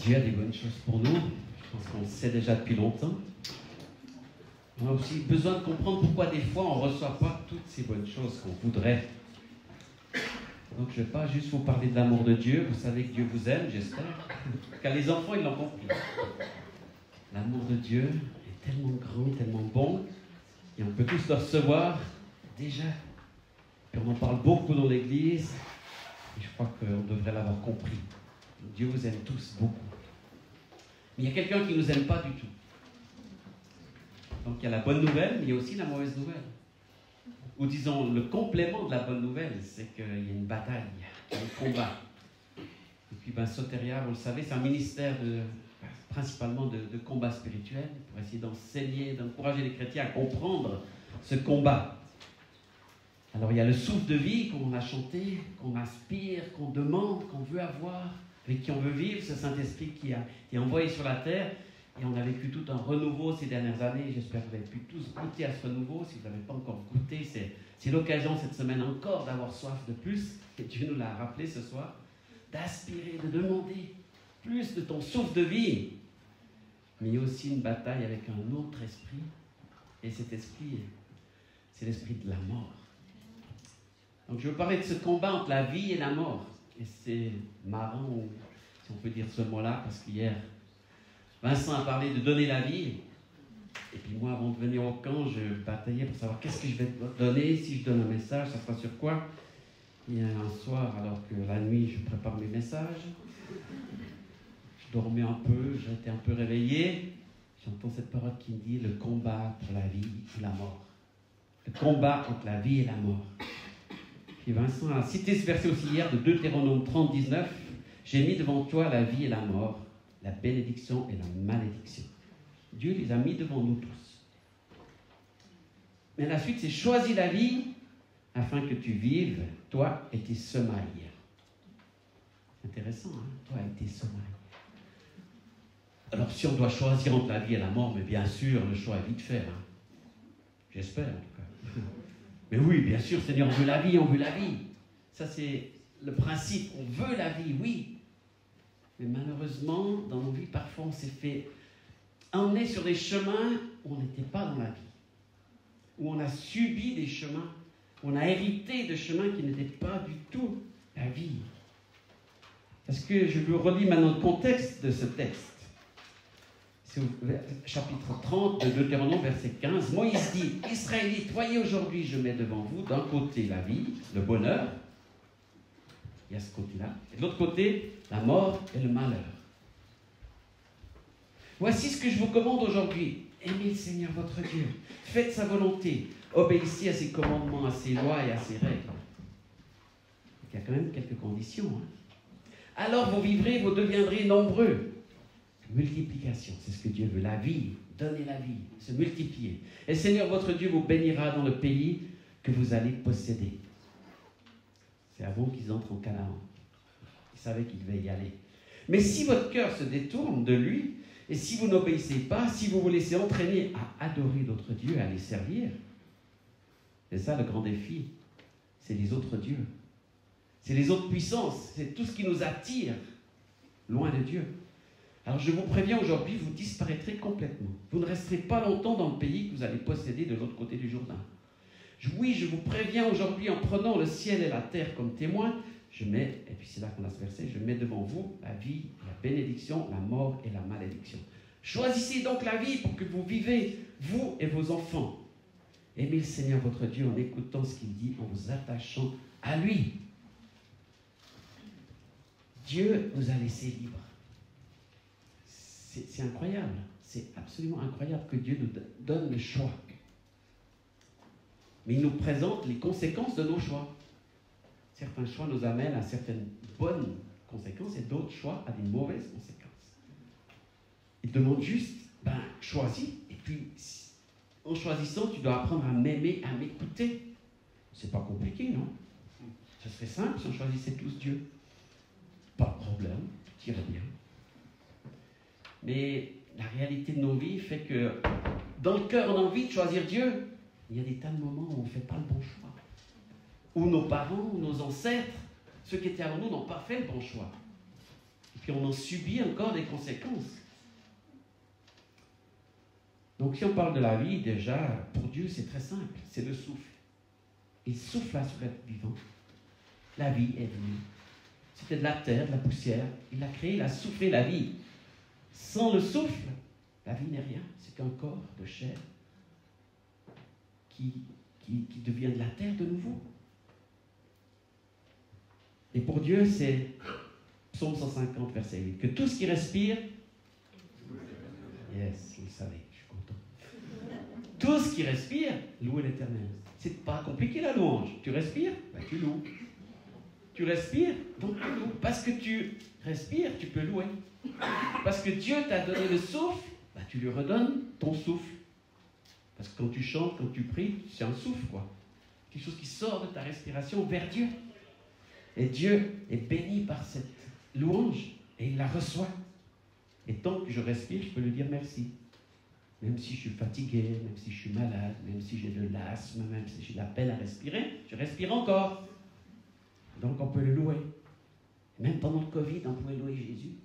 Dieu a des bonnes choses pour nous. Je pense qu'on le sait déjà depuis longtemps. On a aussi besoin de comprendre pourquoi des fois on ne reçoit pas toutes ces bonnes choses qu'on voudrait. Donc je ne vais pas juste vous parler de l'amour de Dieu. Vous savez que Dieu vous aime, j'espère. Car les enfants, ils l'ont compris. L'amour de Dieu est tellement grand, tellement bon. Et on peut tous le recevoir déjà. Et on en parle beaucoup dans l'Église. Et je crois qu'on devrait l'avoir compris. Dieu vous aime tous beaucoup. Mais il y a quelqu'un qui ne nous aime pas du tout. Donc il y a la bonne nouvelle, mais il y a aussi la mauvaise nouvelle. Ou disons, le complément de la bonne nouvelle, c'est qu'il y a une bataille, un combat. Et puis Soteria, vous le savez, c'est un ministère principalement de combat spirituel, pour essayer d'enseigner, d'encourager les chrétiens à comprendre ce combat. Alors il y a le souffle de vie qu'on a chanté, qu'on aspire, qu'on demande, qu'on veut avoir, avec qui on veut vivre, ce Saint-Esprit qui est envoyé sur la terre. Et on a vécu tout un renouveau ces dernières années. J'espère que vous avez pu tous goûter à ce renouveau. Si vous n'avez pas encore goûté, c'est l'occasion cette semaine encore d'avoir soif de plus. Et Dieu nous l'a rappelé ce soir. D'aspirer, de demander plus de ton souffle de vie. Mais il y a aussi une bataille avec un autre esprit. Et cet esprit, c'est l'esprit de la mort. Donc je veux parler de ce combat entre la vie et la mort. Et c'est marrant, si on peut dire ce mot-là, parce qu'hier, Vincent a parlé de donner la vie. Et puis moi, avant de venir au camp, je bataillais pour savoir qu'est-ce que je vais te donner. Si je donne un message, ça sera sur quoi? Et un soir, alors que la nuit, je prépare mes messages, je dormais un peu, j'étais un peu réveillé. J'entends cette parole qui me dit le combat pour la vie ou la mort. Le combat entre la vie et la mort. Puis Vincent a cité ce verset aussi hier de Deutéronome 30, 19. J'ai mis devant toi la vie et la mort, la bénédiction et la malédiction. Dieu les a mis devant nous tous. Mais la suite, c'est choisis la vie afin que tu vives, toi et tes semailles. Intéressant, hein? Toi et tes semailles. Alors, si on doit choisir entre la vie et la mort, mais bien sûr, le choix est vite fait. Hein? J'espère, en tout cas. Mais oui, bien sûr, Seigneur, on veut la vie, on veut la vie. Ça, c'est le principe. On veut la vie, oui. Mais malheureusement, dans nos vies, parfois, on s'est fait emmener sur des chemins où on n'était pas dans la vie. Où on a subi des chemins, où on a hérité de chemins qui n'étaient pas du tout la vie. Parce que je vous relis maintenant le contexte de ce texte. C'est au chapitre 30 de Deutéronome, verset 15. Moïse dit, « Israélites, voyez aujourd'hui, je mets devant vous d'un côté la vie, le bonheur. » Il y a ce côté-là. Et de l'autre côté, la mort et le malheur. Voici ce que je vous commande aujourd'hui. Aimez le Seigneur votre Dieu. Faites sa volonté. Obéissez à ses commandements, à ses lois et à ses règles. Il y a quand même quelques conditions. Hein. Alors vous vivrez, vous deviendrez nombreux. Multiplication, c'est ce que Dieu veut. La vie, donner la vie, se multiplier. Et le Seigneur votre Dieu vous bénira dans le pays que vous allez posséder. C'est avant qu'ils entrent en Canaan. Ils savaient qu'ils devaient y aller. Mais si votre cœur se détourne de lui, et si vous n'obéissez pas, si vous vous laissez entraîner à adorer d'autres dieux, à les servir, c'est ça le grand défi. C'est les autres dieux. C'est les autres puissances. C'est tout ce qui nous attire loin de Dieu. Alors je vous préviens aujourd'hui, vous disparaîtrez complètement. Vous ne resterez pas longtemps dans le pays que vous allez posséder de l'autre côté du Jourdain. Oui, je vous préviens aujourd'hui en prenant le ciel et la terre comme témoins, je mets, et puis c'est là qu'on a ce verset, je mets devant vous la vie, la bénédiction, la mort et la malédiction. Choisissez donc la vie pour que vous vivez, vous et vos enfants. Aimez le Seigneur votre Dieu en écoutant ce qu'il dit, en vous attachant à lui. Dieu nous a laissés libres. C'est incroyable, c'est absolument incroyable que Dieu nous donne le choix. Mais il nous présente les conséquences de nos choix. Certains choix nous amènent à certaines bonnes conséquences et d'autres choix à des mauvaises conséquences. Il demande juste, choisis, et puis en choisissant, tu dois apprendre à m'aimer, à m'écouter. C'est pas compliqué, non? Ce serait simple si on choisissait tous Dieu. Pas de problème, tout irait bien. Mais la réalité de nos vies fait que dans le cœur, on a envie de choisir Dieu. Il y a des tas de moments où on ne fait pas le bon choix. Où nos parents, ou nos ancêtres, ceux qui étaient avant nous, n'ont pas fait le bon choix. Et puis on en subit encore des conséquences. Donc si on parle de la vie, déjà, pour Dieu, c'est très simple, c'est le souffle. Il souffle sur l'être vivant. La vie est venue. C'était de la terre, de la poussière. Il l'a créé, il a soufflé la vie. Sans le souffle, la vie n'est rien. C'est qu'un corps de chair qui devient de la terre de nouveau. Et pour Dieu, c'est Psaume 150, verset 8. Que tout ce qui respire, yes, vous le savez, je suis content. Tout ce qui respire, loue l'Éternel. C'est pas compliqué la louange. Tu respires, ben tu loues. Tu respires, donc tu loues. Parce que tu respires, tu peux louer. Parce que Dieu t'a donné le souffle, ben tu lui redonnes ton souffle. Parce que quand tu chantes, quand tu pries, c'est un souffle, quoi. Quelque chose qui sort de ta respiration vers Dieu. Et Dieu est béni par cette louange et il la reçoit. Et tant que je respire, je peux lui dire merci. Même si je suis fatigué, même si je suis malade, même si j'ai de l'asthme, même si j'ai de la peine à respirer, je respire encore. Donc on peut le louer. Même pendant le Covid, on pouvait louer Jésus.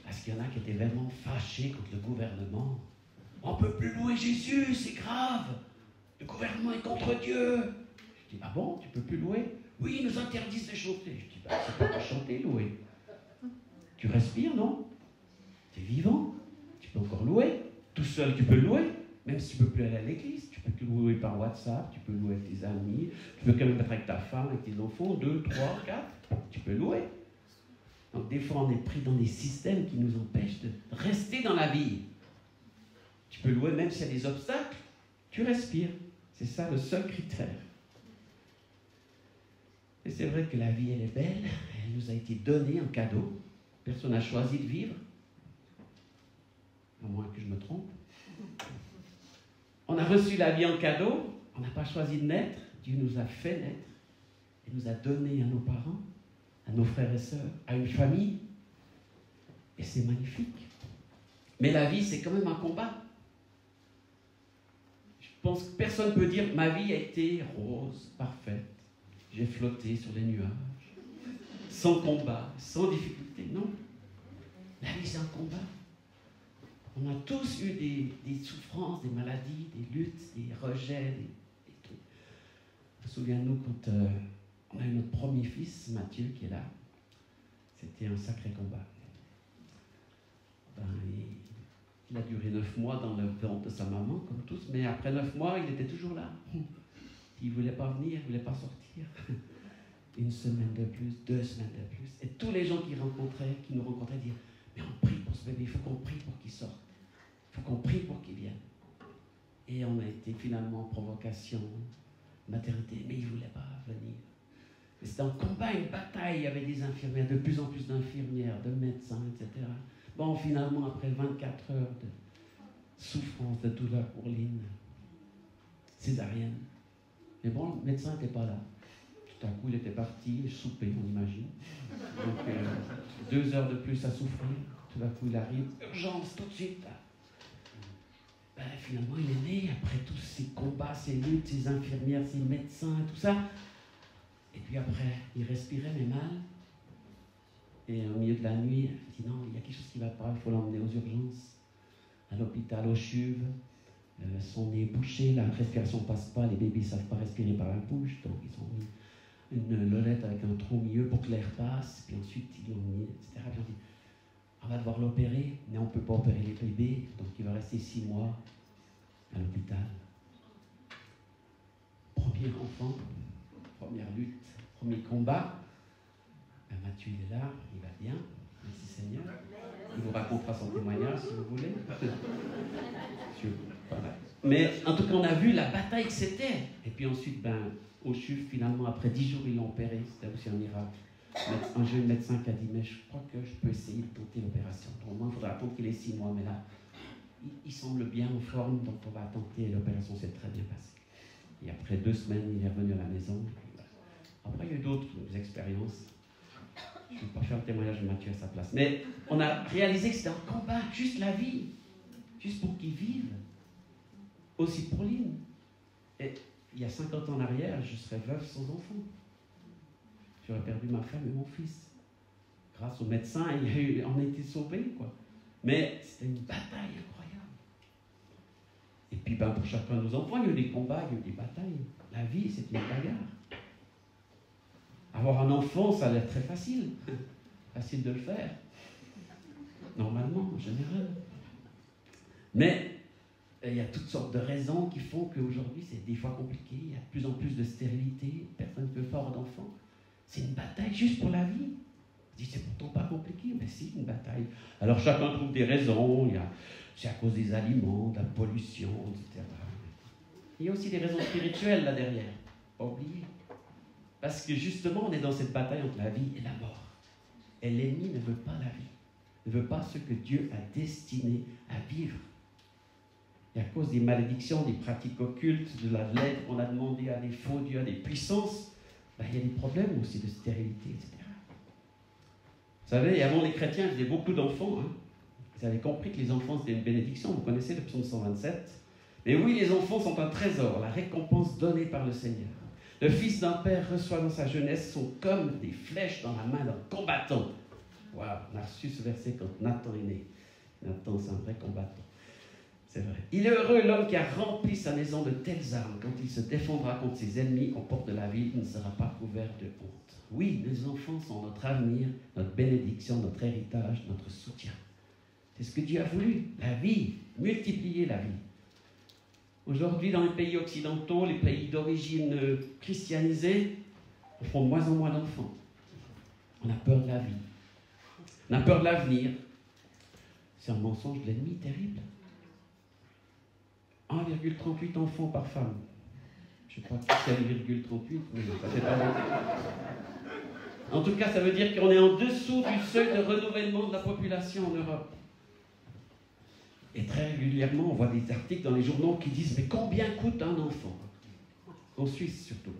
Parce qu'il y en a qui étaient vraiment fâchés contre le gouvernement. On ne peut plus louer Jésus, c'est grave. Le gouvernement est contre Dieu. Je dis, ah bon, tu ne peux plus louer? Oui, ils nous interdisent de chanter. Je dis, bah, c'est pas de chanter, louer. Tu respires, non? Tu es vivant. Tu peux encore louer. Tout seul, tu peux louer. Même si tu ne peux plus aller à l'église, tu peux te louer par WhatsApp, tu peux louer avec tes amis, tu peux quand même être avec ta femme, avec tes enfants, 2, 3, 4, tu peux louer. Donc des fois, on est pris dans des systèmes qui nous empêchent de rester dans la vie. Tu peux louer même s'il y a des obstacles, tu respires. C'est ça le seul critère. Et c'est vrai que la vie, elle est belle, elle nous a été donnée en cadeau. Personne n'a choisi de vivre, à moins que je me trompe. On a reçu la vie en cadeau, on n'a pas choisi de naître, Dieu nous a fait naître, et nous a donné à nos parents, à nos frères et sœurs, à une famille. Et c'est magnifique. Mais la vie, c'est quand même un combat. Je pense que personne ne peut dire, ma vie a été rose, parfaite. J'ai flotté sur les nuages, sans combat, sans difficulté. Non. La vie, c'est un combat. On a tous eu des souffrances, des maladies, des luttes, des rejets, des trucs. Souviens-nous quand on a eu notre premier fils, Mathieu, qui est là. C'était un sacré combat. Il a duré 9 mois dans le ventre de sa maman, comme tous, mais après 9 mois, il était toujours là. Il ne voulait pas venir, il ne voulait pas sortir. 1 semaine de plus, 2 semaines de plus. Et tous les gens qui nous rencontraient disaient, mais on prie pour ce bébé, il faut qu'on prie pour qu'il sorte. Il faut qu'on prie pour qu'il vienne. Et on a été finalement en provocation, maternité, mais il ne voulait pas venir. Mais c'était un combat, une bataille. Il y avait des infirmières, de plus en plus d'infirmières, de médecins, etc. Bon, finalement, après 24 heures de souffrance, de douleur pour Lynn, césarienne. Mais bon, le médecin n'était pas là. Tout à coup, il était parti, souper, on imagine. Donc, 2 heures de plus à souffrir. Tout à coup, il arrive, urgence, tout de suite. Ben, finalement, il est né après tous ces combats, ces luttes, ces infirmières, ces médecins, tout ça. Et puis après, il respirait, mais mal. Et au milieu de la nuit, il dit non, il y a quelque chose qui ne va pas, il faut l'emmener aux urgences, à l'hôpital, au CHUV. Son nez est bouché, la respiration ne passe pas, les bébés ne savent pas respirer par la bouche, donc ils ont mis une lolette avec un trou au milieu pour que l'air passe, puis ensuite ils l'ont mis, etc. Puis on dit, on va devoir l'opérer, mais on ne peut pas opérer les bébés, donc il va rester 6 mois à l'hôpital. Premier enfant, première lutte, premier combat. Ben, Mathieu il est là, il va bien, merci Seigneur. Il vous racontera son témoignage si vous voulez. Voilà. Mais en tout cas, on a vu la bataille que c'était. Et puis ensuite, au CHUV, finalement, après 10 jours, ils l'ont opéré. C'était aussi un miracle. Un jeune médecin qui a dit, mais je crois que je peux essayer de tenter l'opération. Au moins, il faudra attendre qu'il ait 6 mois. Mais là, il semble bien en forme, donc on va tenter. L'opération s'est très bien passée. Et après 2 semaines, il est revenu à la maison. Après, il y a eu d'autres expériences. Je ne vais pas faire le témoignage de Mathieu à sa place. Mais on a réalisé que c'était un combat, juste la vie. Juste pour qu'ils vivent. Aussi pour Lynn. Et il y a 50 ans en arrière, je serais veuve sans enfant. J'aurais perdu ma femme et mon fils. grâce aux médecins, on a été sauvés, quoi. Mais c'était une bataille incroyable. Et puis, pour chacun de nos enfants, il y a eu des combats, il y a eu des batailles. La vie, c'est une bagarre. Avoir un enfant, ça a l'air très facile. Facile de le faire. Normalement, en général. Mais il y a toutes sortes de raisons qui font qu'aujourd'hui, c'est des fois compliqué. Il y a de plus en plus de stérilité. Personne ne peut pas avoir d'enfant. C'est une bataille juste pour la vie. Je dis, c'est pourtant pas compliqué, mais si, une bataille. Alors chacun trouve des raisons. C'est à cause des aliments, de la pollution, etc. Il y a aussi des raisons spirituelles là derrière. Pas oublier. Parce que justement, on est dans cette bataille entre la vie et la mort. Et l'ennemi ne veut pas la vie. Ne veut pas ce que Dieu a destiné à vivre. Et à cause des malédictions, des pratiques occultes, de l'aide qu'on a demandé à des faux dieux, à des puissances, il y a des problèmes aussi de stérilité, etc. Vous savez, avant les chrétiens faisaient beaucoup d'enfants. Ils avaient compris que les enfants c'était une bénédiction. Vous connaissez le psaume 127. Mais oui, les enfants sont un trésor, la récompense donnée par le Seigneur. Le fils d'un père reçoit dans sa jeunesse sont comme des flèches dans la main d'un combattant. Waouh, on a reçu ce verset quand Nathan est né. Nathan, c'est un vrai combattant. C'est vrai. Il est heureux l'homme qui a rempli sa maison de telles armes. Quand il se défendra contre ses ennemis aux portes de la ville, il ne sera pas couvert de honte. Oui, les enfants sont notre avenir, notre bénédiction, notre héritage, notre soutien. C'est ce que Dieu a voulu. La vie, multiplier la vie. Aujourd'hui, dans les pays occidentaux, les pays d'origine christianisée, on font de moins en moins d'enfants. On a peur de la vie. On a peur de l'avenir. C'est un mensonge de l'ennemi terrible. 1,38 enfants par femme. Je crois que c'est 1,38, mais ça fait pas longtemps. En tout cas, ça veut dire qu'on est en dessous du seuil de renouvellement de la population en Europe. Et très régulièrement, on voit des articles dans les journaux qui disent « Mais combien coûte un enfant ?» En Suisse, surtout.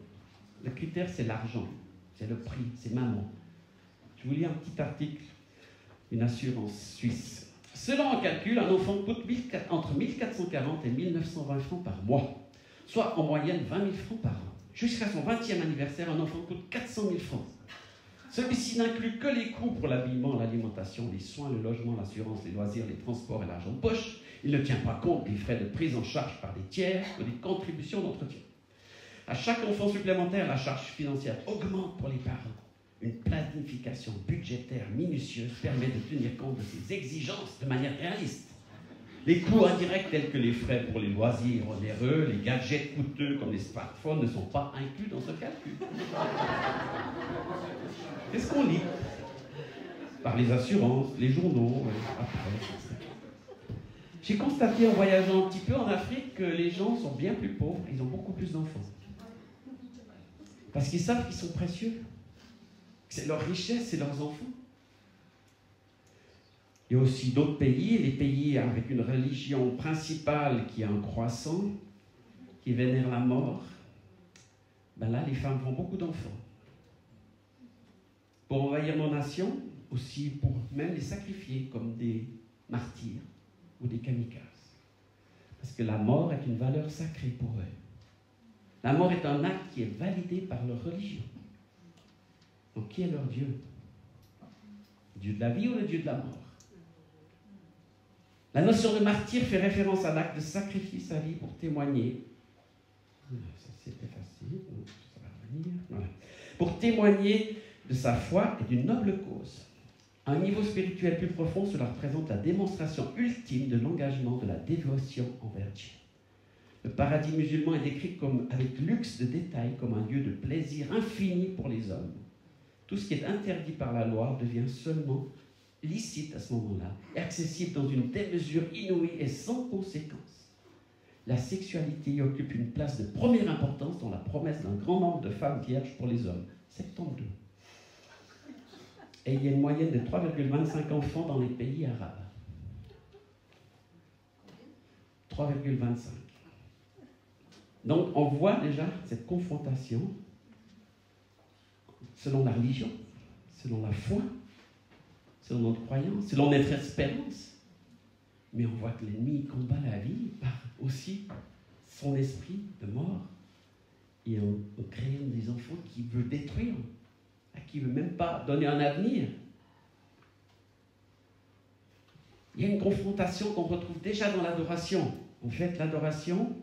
Le critère, c'est l'argent. C'est le prix, c'est maman. Je vous lis un petit article d'une assurance suisse. Selon un calcul, un enfant coûte entre 1440 et 1920 francs par mois, soit en moyenne 20 000 francs par an. Jusqu'à son 20e anniversaire, un enfant coûte 400 000 francs. Celui-ci n'inclut que les coûts pour l'habillement, l'alimentation, les soins, le logement, l'assurance, les loisirs, les transports et l'argent de poche. Il ne tient pas compte des frais de prise en charge par des tiers ou des contributions d'entretien. À chaque enfant supplémentaire, la charge financière augmente pour les parents. Une planification budgétaire minutieuse permet de tenir compte de ces exigences de manière réaliste. Les coûts indirects tels que les frais pour les loisirs onéreux, les gadgets coûteux comme les smartphones ne sont pas inclus dans ce calcul. Qu'est-ce qu'on lit? Par les assurances, les journaux, après, etc. J'ai constaté en voyageant un petit peu en Afrique que les gens sont bien plus pauvres, ils ont beaucoup plus d'enfants. Parce qu'ils savent qu'ils sont précieux. C'est leur richesse, c'est leurs enfants. Il y a aussi d'autres pays, les pays avec une religion principale qui est en croissant, qui vénère la mort. Là, les femmes font beaucoup d'enfants. Pour envahir nos nations, aussi pour même les sacrifier comme des martyrs ou des kamikazes. Parce que la mort est une valeur sacrée pour eux. La mort est un acte qui est validé par leur religion. Donc, qui est leur Dieu? Le Dieu de la vie ou le Dieu de la mort? La notion de martyr fait référence à l'acte de sacrifier sa vie pour témoigner. Ça, c'était facile. Ça va revenir. Voilà. Pour témoigner de sa foi et d'une noble cause. À un niveau spirituel plus profond, cela représente la démonstration ultime de l'engagement de la dévotion envers Dieu. Le paradis musulman est décrit comme, avec luxe de détails comme un lieu de plaisir infini pour les hommes. Tout ce qui est interdit par la loi devient seulement licite à ce moment-là, et accessible dans une démesure inouïe et sans conséquence. La sexualité y occupe une place de première importance dans la promesse d'un grand nombre de femmes vierges pour les hommes, 72. Et il y a une moyenne de 3,25 enfants dans les pays arabes. 3,25. Donc on voit déjà cette confrontation selon la religion, selon la foi, selon notre croyance, selon notre espérance. Mais on voit que l'ennemi combat la vie par aussi son esprit de mort et en créant des enfants qu'il veut détruire, à qui ne veut même pas donner un avenir. Il y a une confrontation qu'on retrouve déjà dans l'adoration. En fait, l'adoration,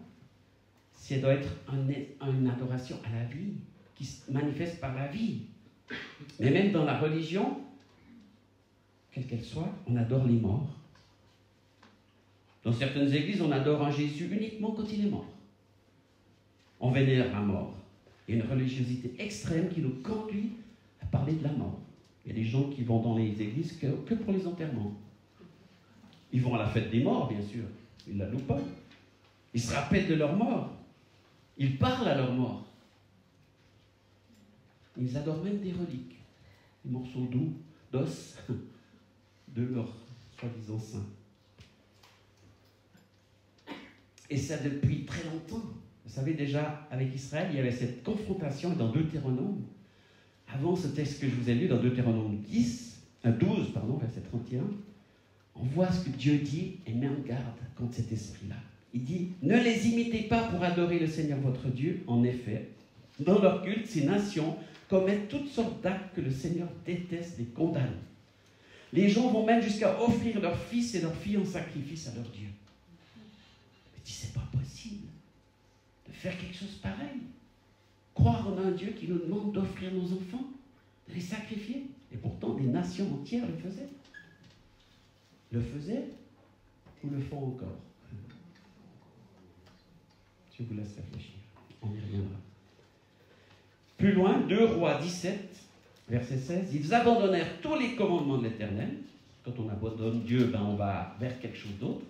ça doit être une adoration à la vie, qui se manifeste par la vie. Mais même dans la religion, quelle qu'elle soit, on adore les morts. Dans certaines églises, on adore un Jésus uniquement quand il est mort. On vénère la mort. Il y a une religiosité extrême qui nous conduit à parler de la mort. Il y a des gens qui vont dans les églises que pour les enterrements. Ils vont à la fête des morts, bien sûr. Ils ne la louent pas. Ils se rappellent de leur mort. Ils parlent à leur mort. Ils adorent même des reliques, des morceaux d'os de leur soi-disant saint. Et ça depuis très longtemps. Vous savez déjà, avec Israël, il y avait cette confrontation dans Deutéronome. Avant ce texte que je vous ai lu, dans Deutéronome 12, verset 31, on voit ce que Dieu dit et met en garde contre cet esprit-là. Il dit, ne les imitez pas pour adorer le Seigneur votre Dieu. En effet, dans leur culte, ces nations commettent toutes sortes d'actes que le Seigneur déteste et condamne. Les gens vont même jusqu'à offrir leurs fils et leurs filles en sacrifice à leur Dieu. Il dit, c'est pas possible de faire quelque chose pareil. Croire en un Dieu qui nous demande d'offrir nos enfants, de les sacrifier. Et pourtant, des nations entières le faisaient. Le faisaient ou le font encore. Je vous laisse réfléchir. On y reviendra. Plus loin, 2 Rois 17, verset 16. Ils abandonnèrent tous les commandements de l'Éternel. Quand on abandonne Dieu, on va vers quelque chose d'autre.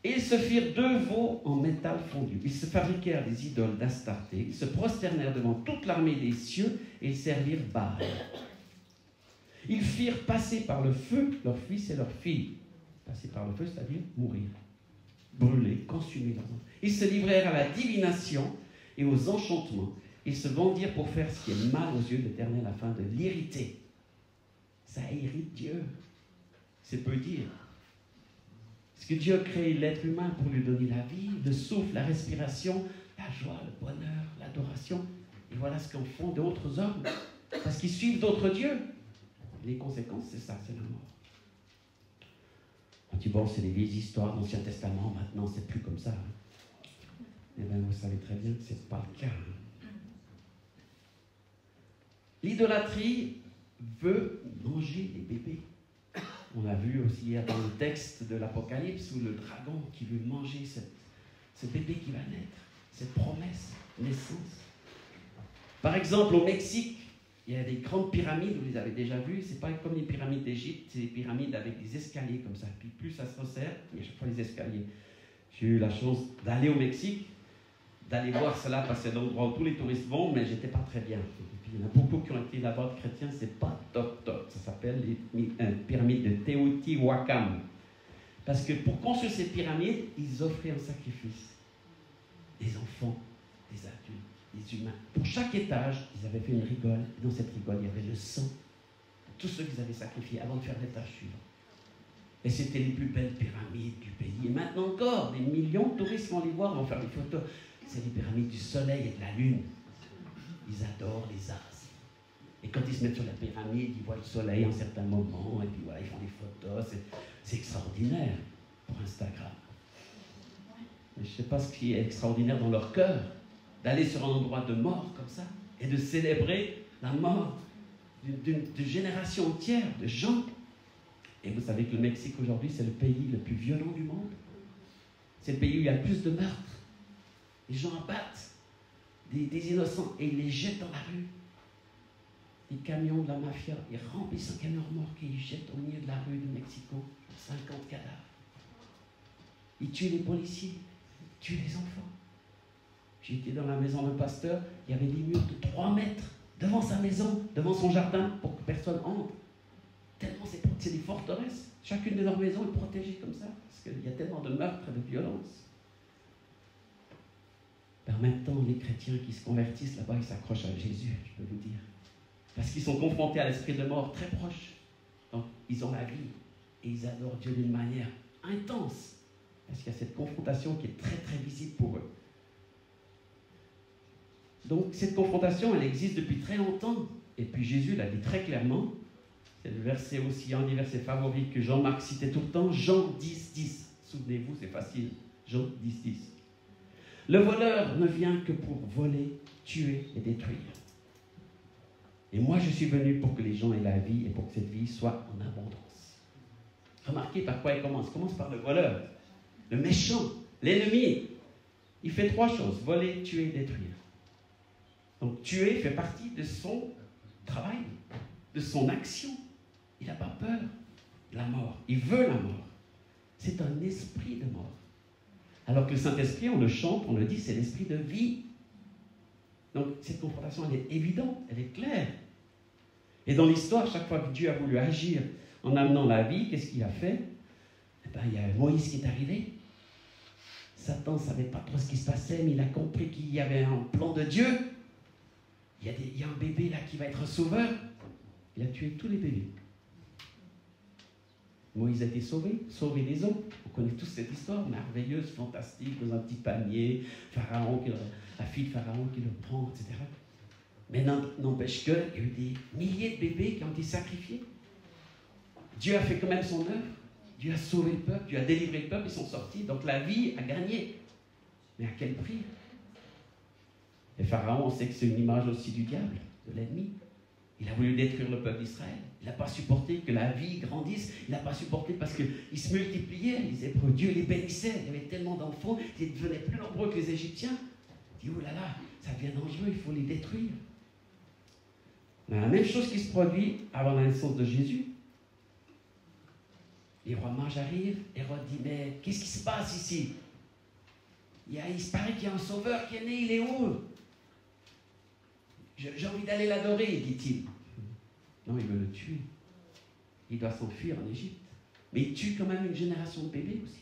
Et ils se firent 2 veaux en métal fondu. Ils se fabriquèrent des idoles d'Astarté. Ils se prosternèrent devant toute l'armée des cieux et ils servirent Baal. Ils firent passer par le feu leurs fils et leurs filles. Passer par le feu, c'est-à-dire mourir, brûler, consumer leurs enfants. Ils se livrèrent à la divination et aux enchantements. Ils se vendirent pour faire ce qui est mal aux yeux de l'Éternel afin de l'irriter. Ça irrite Dieu. C'est peu dire. Parce que Dieu a créé l'être humain pour lui donner la vie, le souffle, la respiration, la joie, le bonheur, l'adoration. Et voilà ce qu'en font d'autres hommes. Parce qu'ils suivent d'autres dieux. Les conséquences, c'est ça, c'est la mort. On dit, bon, c'est des vieilles histoires de l'Ancien Testament, maintenant, c'est plus comme ça. Eh bien, vous savez très bien que ce n'est pas le cas. L'idolâtrie veut manger les bébés. On a vu aussi dans le texte de l'Apocalypse où le dragon qui veut manger ce bébé qui va naître, cette promesse, naissance. Par exemple, au Mexique, il y a des grandes pyramides, vous les avez déjà vues, c'est pas comme les pyramides d'Égypte, c'est des pyramides avec des escaliers comme ça, puis plus ça se resserre, il y a chaque fois les escaliers. J'ai eu la chance d'aller au Mexique, d'aller voir cela, parce que c'est l'endroit où tous les touristes vont, mais j'étais pas très bien. Et puis il y en a beaucoup qui ont été là-bas de chrétiens, c'est pas top. Ça s'appelle les pyramides de Teotihuacan. Parce que pour construire ces pyramides, ils offraient un sacrifice. Des enfants, des adultes, des humains. Pour chaque étage, ils avaient fait une rigole. Et dans cette rigole, il y avait le sang de tous ceux qu'ils avaient sacrifiés avant de faire l'étage suivant. Et c'était les plus belles pyramides du pays. Et maintenant encore, des millions de touristes vont les voir, vont faire des photos. C'est les pyramides du soleil et de la lune. Ils adorent les astres. Et quand ils se mettent sur la pyramide, ils voient le soleil en certains moments, et puis voilà, ils font des photos. C'est extraordinaire pour Instagram. Mais je ne sais pas ce qui est extraordinaire dans leur cœur, d'aller sur un endroit de mort comme ça, et de célébrer la mort d'une génération entière de gens. Et vous savez que le Mexique aujourd'hui, c'est le pays le plus violent du monde. C'est le pays où il y a le plus de meurtres. Les gens abattent des innocents et ils les jettent dans la rue. Les camions de la mafia, ils remplissent un camion remorque et ils jettent au milieu de la rue de Mexico 50 cadavres. Ils tuent les policiers, ils tuent les enfants. J'étais dans la maison d'un pasteur, il y avait des murs de 3 mètres devant sa maison, devant son jardin, pour que personne entre. Tellement c'est des forteresses. Chacune de leurs maisons est protégée comme ça, parce qu'il y a tellement de meurtres et de violences. En même temps, les chrétiens qui se convertissent là-bas, ils s'accrochent à Jésus, je peux vous dire. Parce qu'ils sont confrontés à l'esprit de mort très proche. Donc, ils ont la vie et ils adorent Dieu d'une manière intense. Parce qu'il y a cette confrontation qui est très très visible pour eux. Donc, cette confrontation, elle existe depuis très longtemps. Et puis Jésus l'a dit très clairement, C'est le verset aussi, un des versets favoris que Jean-Marc citait tout le temps, Jean 10, 10. Souvenez-vous, c'est facile. Jean 10, 10. Le voleur ne vient que pour voler, tuer et détruire. Et moi, je suis venu pour que les gens aient la vie et pour que cette vie soit en abondance. Remarquez par quoi il commence. Il commence par le voleur, le méchant, l'ennemi. Il fait trois choses, voler, tuer et détruire. Donc tuer fait partie de son travail, de son action. Il n'a pas peur de la mort. Il veut la mort. C'est un esprit de mort. Alors que le Saint-Esprit, on le chante, on le dit, c'est l'esprit de vie. Donc cette confrontation, elle est évidente, elle est claire. Et dans l'histoire, chaque fois que Dieu a voulu agir en amenant la vie, qu'est-ce qu'il a fait? Eh bien, il y a Moïse qui est arrivé. Satan ne savait pas trop ce qui se passait, mais il a compris qu'il y avait un plan de Dieu. Il y a un bébé là qui va être sauveur. Il a tué tous les bébés. Moïse a été sauvé des eaux. On connaît tous cette histoire merveilleuse, fantastique, dans un petit panier, la fille de Pharaon qui le prend, etc. Mais n'empêche qu'il y a eu des milliers de bébés qui ont été sacrifiés. Dieu a fait quand même son œuvre. Dieu a sauvé le peuple, Dieu a délivré le peuple, ils sont sortis. Donc la vie a gagné. Mais à quel prix? Et Pharaon, on sait que c'est une image aussi du diable, de l'ennemi. Il a voulu détruire le peuple d'Israël. Il n'a pas supporté que la vie grandisse. Il n'a pas supporté parce qu'ils se multipliaient. Les Hébreux, Dieu les bénissait. Il y avait tellement d'enfants, ils devenaient plus nombreux que les Égyptiens. Il dit, oh là là, ça devient dangereux, il faut les détruire. La même chose qui se produit avant la naissance de Jésus. Les rois mages arrivent, Hérode dit, mais qu'est-ce qui se passe ici? Il se paraît qu'il y a un sauveur qui est né, il est où? J'ai envie d'aller l'adorer, dit-il. Non, il veut le tuer. Il doit s'enfuir en Égypte. Mais il tue quand même une génération de bébés aussi.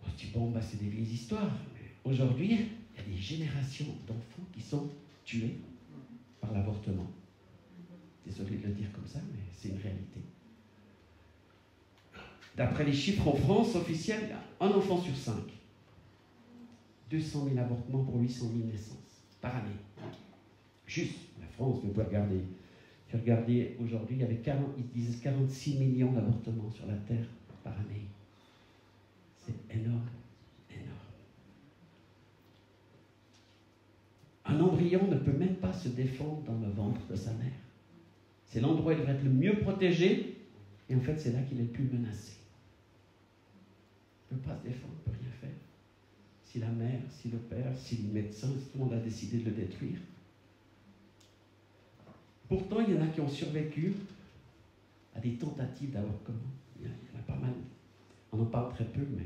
On se dit, bon, bah, c'est des vieilles histoires. Mais aujourd'hui, il y a des générations d'enfants qui sont tués par l'avortement. Désolé de le dire comme ça, mais c'est une réalité. D'après les chiffres en France officiels, il y a un enfant sur 5. 200 000 avortements pour 800 000 naissances par année. Juste la France, vous pouvez regarder. J'ai regardé aujourd'hui, il y avait 46 millions d'avortements sur la Terre par année. C'est énorme, énorme. Un embryon ne peut même pas se défendre dans le ventre de sa mère. C'est l'endroit où il devrait être le mieux protégé, et en fait, c'est là qu'il est le plus menacé. Il ne peut pas se défendre, il ne peut rien faire. Si la mère, si le père, si les médecins, si tout le monde a décidé de le détruire. Pourtant, il y en a qui ont survécu à des tentatives d'avortement. Il y en a pas mal. On en parle très peu, mais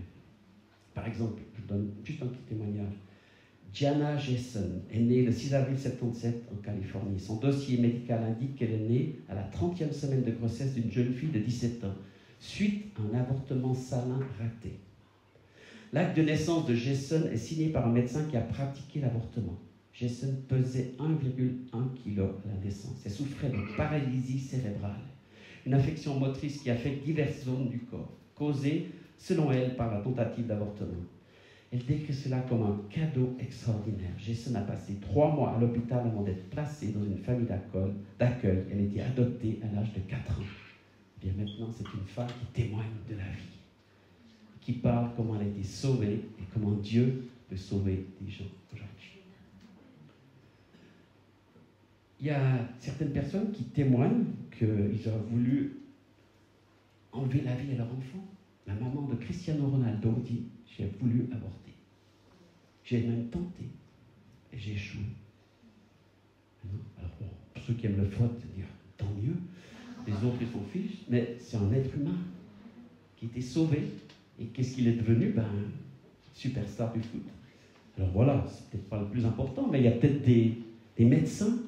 par exemple, je vous donne juste un petit témoignage. Gianna Jason est née le 6 avril 1977 en Californie. Son dossier médical indique qu'elle est née à la 30e semaine de grossesse d'une jeune fille de 17 ans, suite à un avortement salin raté. L'acte de naissance de Jason est signé par un médecin qui a pratiqué l'avortement. Jason pesait 1,1 kg à la naissance et souffrait de paralysie cérébrale, une affection motrice qui affecte diverses zones du corps, causée, selon elle, par la tentative d'avortement. Elle décrit cela comme un cadeau extraordinaire. Jason a passé 3 mois à l'hôpital avant d'être placée dans une famille d'accueil. Elle a été adoptée à l'âge de 4 ans. Et bien maintenant, c'est une femme qui témoigne de la vie, qui parle comment elle a été sauvée et comment Dieu peut sauver des gens aujourd'hui. Il y a certaines personnes qui témoignent qu'ils auraient voulu enlever la vie à leur enfant. La maman de Cristiano Ronaldo dit, j'ai voulu avorter. J'ai même tenté et j'ai échoué. Alors bon, pour ceux qui aiment le foot, c'est dire tant mieux. Les autres, ils s'en fichent. Mais c'est un être humain qui était sauvé. Et qu'est-ce qu'il est devenu? Superstar du foot. Alors voilà, c'est peut-être pas le plus important, mais il y a peut-être des médecins,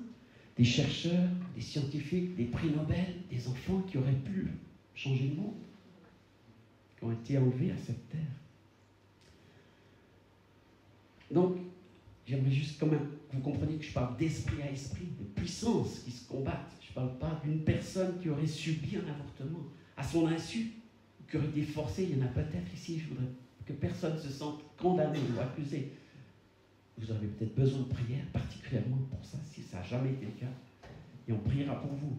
des chercheurs, des scientifiques, des prix Nobel, des enfants qui auraient pu changer le monde, qui ont été enlevés à cette terre. Donc, j'aimerais juste quand même que vous compreniez que je parle d'esprit à esprit, de puissances qui se combattent. Je ne parle pas d'une personne qui aurait subi un avortement à son insu, qui aurait été forcée. Il y en a peut-être ici. Je voudrais que personne se sente condamné ou accusé. Vous avez peut-être besoin de prière, particulièrement pour ça, si ça n'a jamais été le cas. Et on priera pour vous.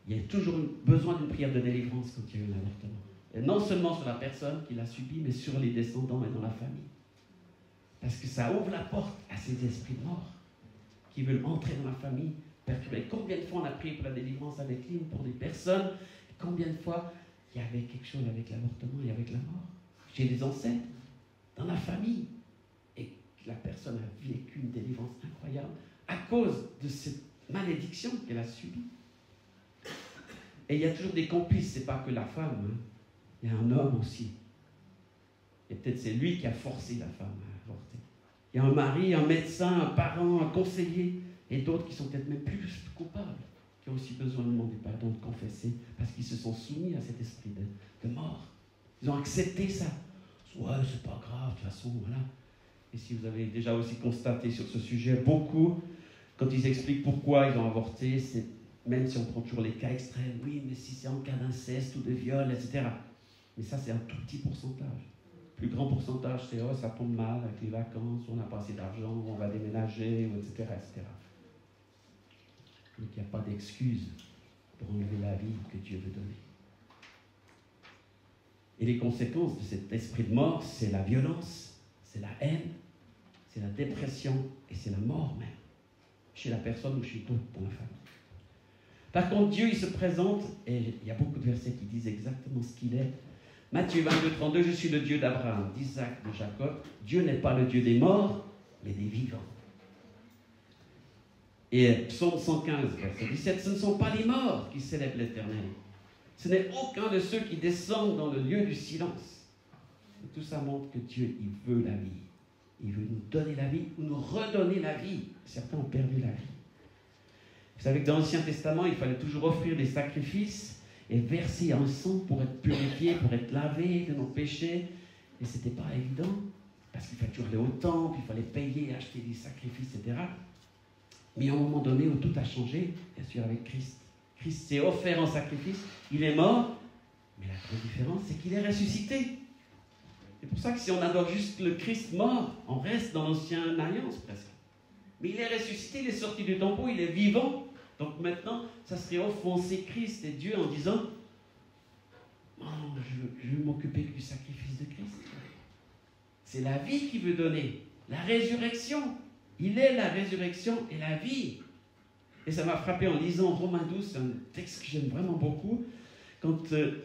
il y a toujours besoin d'une prière de délivrance quand il y a eu un avortement. Et non seulement sur la personne qui l'a subi, mais sur les descendants et dans la famille. Parce que ça ouvre la porte à ces esprits de mort qui veulent entrer dans la famille, perturber. Combien de fois on a prié pour la délivrance avec Lynn, pour des personnes, et combien de fois il y avait quelque chose avec l'avortement et avec la mort, chez des ancêtres, dans la famille, et la personne a vécu une délivrance incroyable à cause de cette malédiction qu'elle a subie. Et il y a toujours des complices, c'est pas que la femme, hein. Il y a un homme aussi. Et peut-être c'est lui qui a forcé la femme à avorter. Il y a un mari, un médecin, un parent, un conseiller, et d'autres qui sont peut-être même plus coupables, qui ont aussi besoin de demander pardon, de confesser, parce qu'ils se sont soumis à cet esprit de mort. Ils ont accepté ça. Ouais, c'est pas grave, de toute façon, voilà. Et si vous avez déjà aussi constaté sur ce sujet, beaucoup, quand ils expliquent pourquoi ils ont avorté, c'est, même si on prend toujours les cas extrêmes, oui, mais si c'est en cas d'inceste ou de viol, etc. Mais ça, c'est un tout petit pourcentage. Le plus grand pourcentage, c'est oh, ça tombe mal avec les vacances, on n'a pas assez d'argent, on va déménager, etc., etc. Donc il n'y a pas d'excuse pour enlever la vie que Dieu veut donner. Et les conséquences de cet esprit de mort, c'est la violence, c'est la haine, c'est la dépression et c'est la mort même, chez la personne ou chez d'autres dans la famille. Par contre, Dieu, il se présente, et il y a beaucoup de versets qui disent exactement ce qu'il est. Matthieu 22, 32, je suis le Dieu d'Abraham, d'Isaac, de Jacob. Dieu n'est pas le Dieu des morts, mais des vivants. Et Psaume 115, verset 17, ce ne sont pas les morts qui célèbrent l'Éternel. Ce n'est aucun de ceux qui descendent dans le lieu du silence. Et tout ça montre que Dieu, il veut la vie. Il veut nous donner la vie ou nous redonner la vie. Certains ont perdu la vie. Vous savez que dans l'Ancien Testament, il fallait toujours offrir des sacrifices et verser un sang pour être purifié, pour être lavé de nos péchés. Et ce n'était pas évident, parce qu'il fallait toujours aller au temple, il fallait payer, acheter des sacrifices, etc. Mais à un moment donné où tout a changé, bien sûr avec Christ. Christ s'est offert en sacrifice, il est mort, mais la grande différence, c'est qu'il est ressuscité. C'est pour ça que si on adore juste le Christ mort, on reste dans l'ancienne alliance presque. Mais il est ressuscité, il est sorti du tombeau, il est vivant. Donc maintenant, ça serait offenser Christ et Dieu en disant « Non, je veux m'occuper du sacrifice de Christ. » C'est la vie qu'il veut donner, la résurrection. Il est la résurrection et la vie. Et ça m'a frappé en lisant Romains 12, c'est un texte que j'aime vraiment beaucoup, quand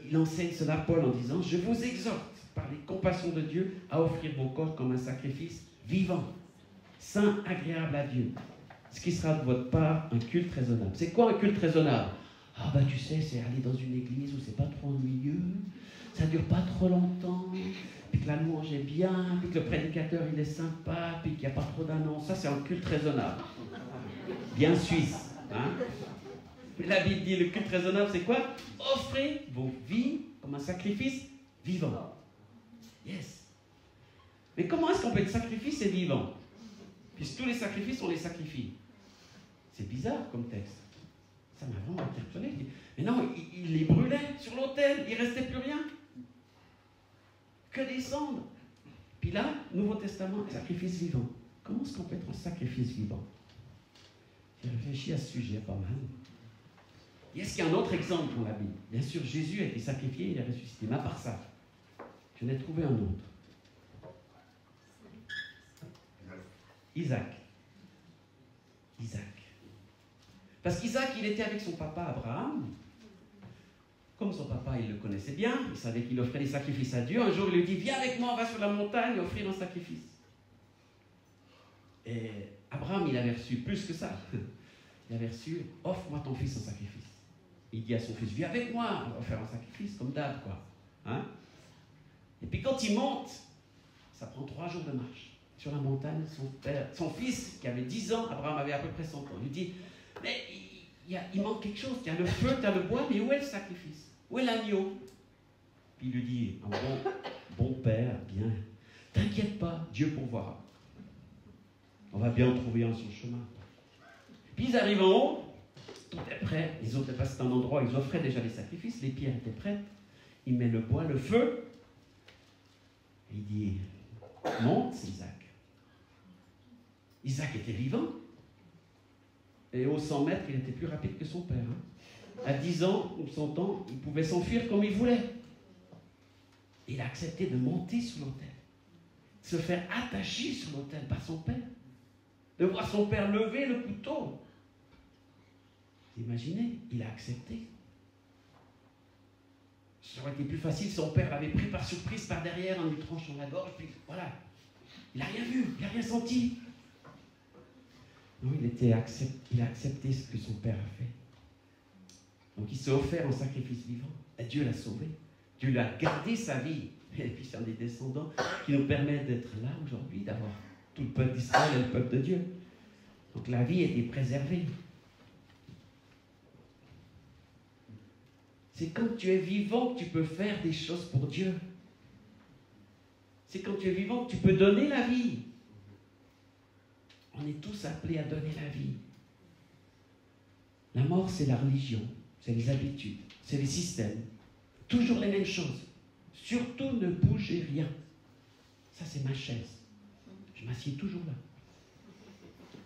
il enseigne cela, Paul, en disant « Je vous exhorte, par les compassions de Dieu, à offrir vos corps comme un sacrifice vivant, saint, agréable à Dieu. Ce qui sera de votre part un culte raisonnable. » C'est quoi un culte raisonnable? Ah bah tu sais, c'est aller dans une église où c'est pas trop ennuyeux, ça dure pas trop longtemps, puis que la louange est bien, puis que le prédicateur il est sympa, puis qu'il n'y a pas trop d'annonces. Ça c'est un culte raisonnable. Bien suisse. Hein? Mais la Bible dit le culte raisonnable c'est quoi? Offrez vos vies comme un sacrifice vivant. Yes. Mais comment est-ce qu'on peut être sacrifice et vivant? Puisque tous les sacrifices, on les sacrifie. C'est bizarre comme texte. Ça m'a vraiment interpellé. Mais non, il les brûlait sur l'autel, il ne restait plus rien. Que des cendres. Puis là, Nouveau Testament, sacrifice vivant. Comment est-ce qu'on peut être un sacrifice vivant? J'ai réfléchi à ce sujet pas mal. Et est-ce qu'il y a un autre exemple dans la Bible? Bien sûr, Jésus a été sacrifié, il est ressuscité. Mais à part ça, je n'ai trouvé un autre. Isaac. Parce qu'Isaac, il était avec son papa Abraham. Comme son papa, il le connaissait bien, il savait qu'il offrait des sacrifices à Dieu. Un jour, il lui dit, viens avec moi, on va sur la montagne offrir un sacrifice. Et Abraham, il avait reçu plus que ça. Il avait reçu, offre-moi ton fils en sacrifice. Il dit à son fils, viens avec moi, on va faire un sacrifice, comme d'hab, quoi. Hein? Et puis quand il monte, ça prend 3 jours de marche. Sur la montagne, son fils, qui avait 10 ans, Abraham avait à peu près 100 ans, lui dit, mais il manque quelque chose, il y a le feu, il y a le bois, mais où est le sacrifice? Où est l'agneau? Puis il lui dit, bon père, bien, t'inquiète pas, Dieu pourvoira. On va bien en trouver un sur le chemin. Puis ils arrivent en haut, tout est prêt, les autres passaient un endroit où ils offraient déjà les sacrifices, les pierres étaient prêtes, il met le bois, le feu, et il dit, monte, c'est Isaac. Isaac était vivant. Et aux 100 mètres, il était plus rapide que son père. Hein? À 10 ans ou 100 ans, il pouvait s'enfuir comme il voulait. Il a accepté de monter sur l'autel, de se faire attacher sur l'autel par son père, de voir son père lever le couteau. Imaginez, il a accepté. Ça aurait été plus facile si son père l'avait pris par surprise par derrière en lui tranchant la gorge, puis voilà. Il n'a rien vu, il n'a rien senti. Non, il a accepté ce que son père a fait. Donc il s'est offert en sacrifice vivant. Et Dieu l'a sauvé. Dieu lui a gardé sa vie. Et puis c'est un des descendants qui nous permet d'être là aujourd'hui, d'avoir tout le peuple d'Israël et le peuple de Dieu. Donc la vie était préservée. C'est quand tu es vivant que tu peux faire des choses pour Dieu. C'est quand tu es vivant que tu peux donner la vie. On est tous appelés à donner la vie. La mort, c'est la religion, c'est les habitudes, c'est les systèmes. Toujours les mêmes choses. Surtout ne bougez rien. Ça, c'est ma chaise. Je m'assieds toujours là.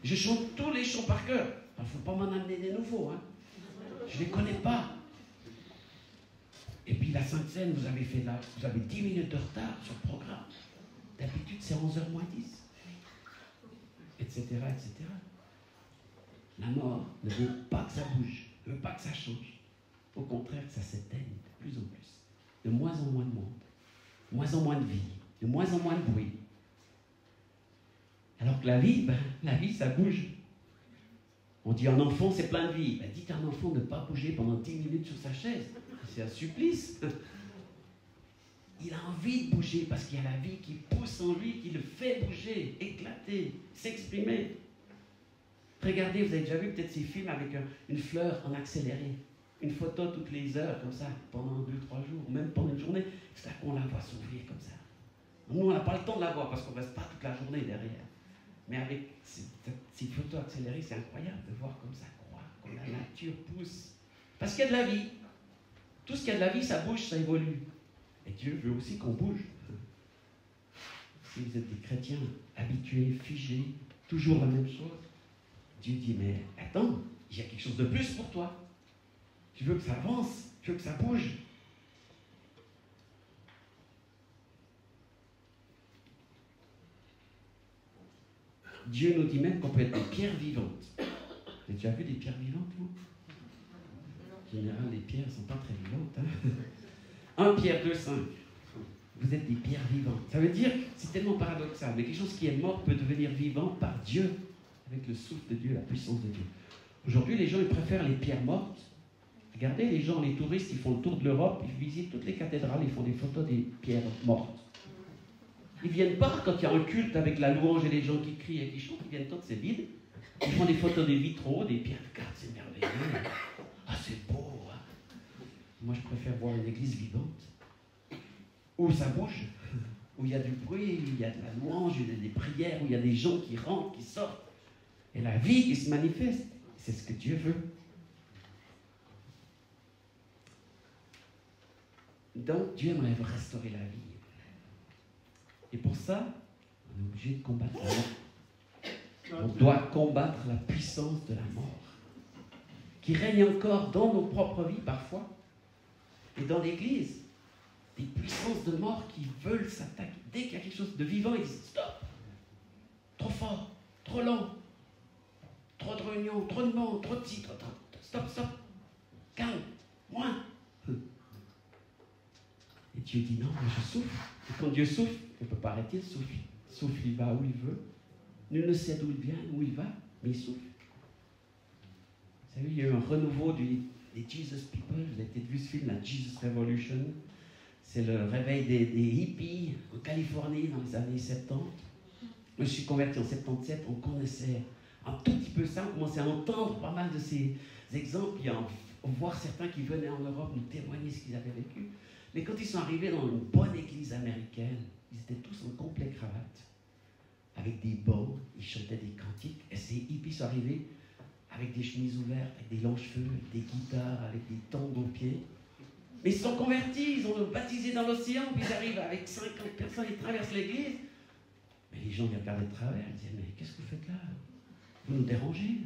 Je chante tous les chants par cœur. Il ne faut pas m'en amener des nouveaux. Hein. Je ne les connais pas. Et puis la Sainte Seine, vous avez 10 minutes de retard sur le programme. D'habitude, c'est 11h moins 10. Etc., etc. La mort ne veut pas que ça bouge, ne veut pas que ça change. Au contraire, que ça s'éteigne de plus en plus. De moins en moins de monde, de moins en moins de vie, de moins en moins de bruit. Alors que la vie, ça bouge. On dit un enfant, c'est plein de vie. Ben, dites à un enfant de ne pas bouger pendant 10 minutes sur sa chaise. C'est un supplice. Il a envie de bouger parce qu'il y a la vie qui pousse en lui, qui le fait bouger, éclater, s'exprimer. Regardez, vous avez déjà vu peut-être ces films avec une fleur en accéléré. Une photo toutes les heures, comme ça, pendant 2-3 jours, même pendant une journée. C'est là qu'on la voit s'ouvrir comme ça. Nous, on n'a pas le temps de la voir parce qu'on ne reste pas toute la journée derrière. Mais avec ces photos accélérées, c'est incroyable de voir comme ça croît, comme la nature pousse. Parce qu'il y a de la vie. Tout ce qui a de la vie, ça bouge, ça évolue. Et Dieu veut aussi qu'on bouge. Si vous êtes des chrétiens habitués, figés, toujours la même chose, Dieu dit, mais attends, il y a quelque chose de plus pour toi. Tu veux que ça avance, tu veux que ça bouge. Dieu nous dit même qu'on peut être des pierres vivantes. Vous avez déjà vu des pierres vivantes, vous? En général, les pierres ne sont pas très vivantes. Hein? 1 Pierre 2,5. Vous êtes des pierres vivantes. Ça veut dire, c'est tellement paradoxal, mais quelque chose qui est mort peut devenir vivant par Dieu, avec le souffle de Dieu, la puissance de Dieu. Aujourd'hui, les gens, ils préfèrent les pierres mortes. Regardez, les gens, les touristes, ils font le tour de l'Europe, ils visitent toutes les cathédrales, ils font des photos des pierres mortes. Ils ne viennent pas quand il y a un culte avec la louange et les gens qui crient et qui chantent, ils viennent quand c'est vide. Ils font des photos des vitraux, des pierres. Regarde, c'est merveilleux. Ah, c'est beau. Hein. Moi, je préfère voir une église vivante, où ça bouge, où il y a du bruit, où il y a de la louange, où il y a des prières, où il y a des gens qui rentrent, qui sortent, et la vie qui se manifeste. C'est ce que Dieu veut. Donc, Dieu aimerait restaurer la vie. Et pour ça, on est obligé de combattre la mort. On doit combattre la puissance de la mort, qui règne encore dans nos propres vies parfois, et dans l'Église. Des puissances de mort qui veulent s'attaquer. Dès qu'il y a quelque chose de vivant, ils disent stop. Trop fort, trop lent, trop de réunions, trop de monde, trop de ci, trop. Stop, stop. Calme, moins. Et Dieu dit non, mais je souffle. Et quand Dieu souffle, il ne peut pas arrêter le souffle. Le souffle, il va où il veut. Nul ne sait d'où il vient, où il va, mais il souffle. Vous savez, il y a eu un renouveau des Jesus People. Vous avez peut-être vu ce film, la Jesus Revolution. C'est le réveil des hippies en Californie dans les années 70. Moi, je suis converti en 77. On connaissait un tout petit peu ça. On commençait à entendre pas mal de ces exemples. Il y a voir certains qui venaient en Europe nous témoigner ce qu'ils avaient vécu. Mais quand ils sont arrivés dans une bonne église américaine, ils étaient tous en complet cravate, avec des bancs, ils chantaient des cantiques, et ces hippies sont arrivés avec des chemises ouvertes, avec des longs cheveux, avec des guitares, avec des tongs aux pieds. Mais ils se sont convertis, ils ont baptisé dans l'océan, puis ils arrivent avec 50 personnes, ils traversent l'église. Mais les gens les regardaient de travers, ils disaient, mais qu'est-ce que vous faites là? Vous nous dérangez?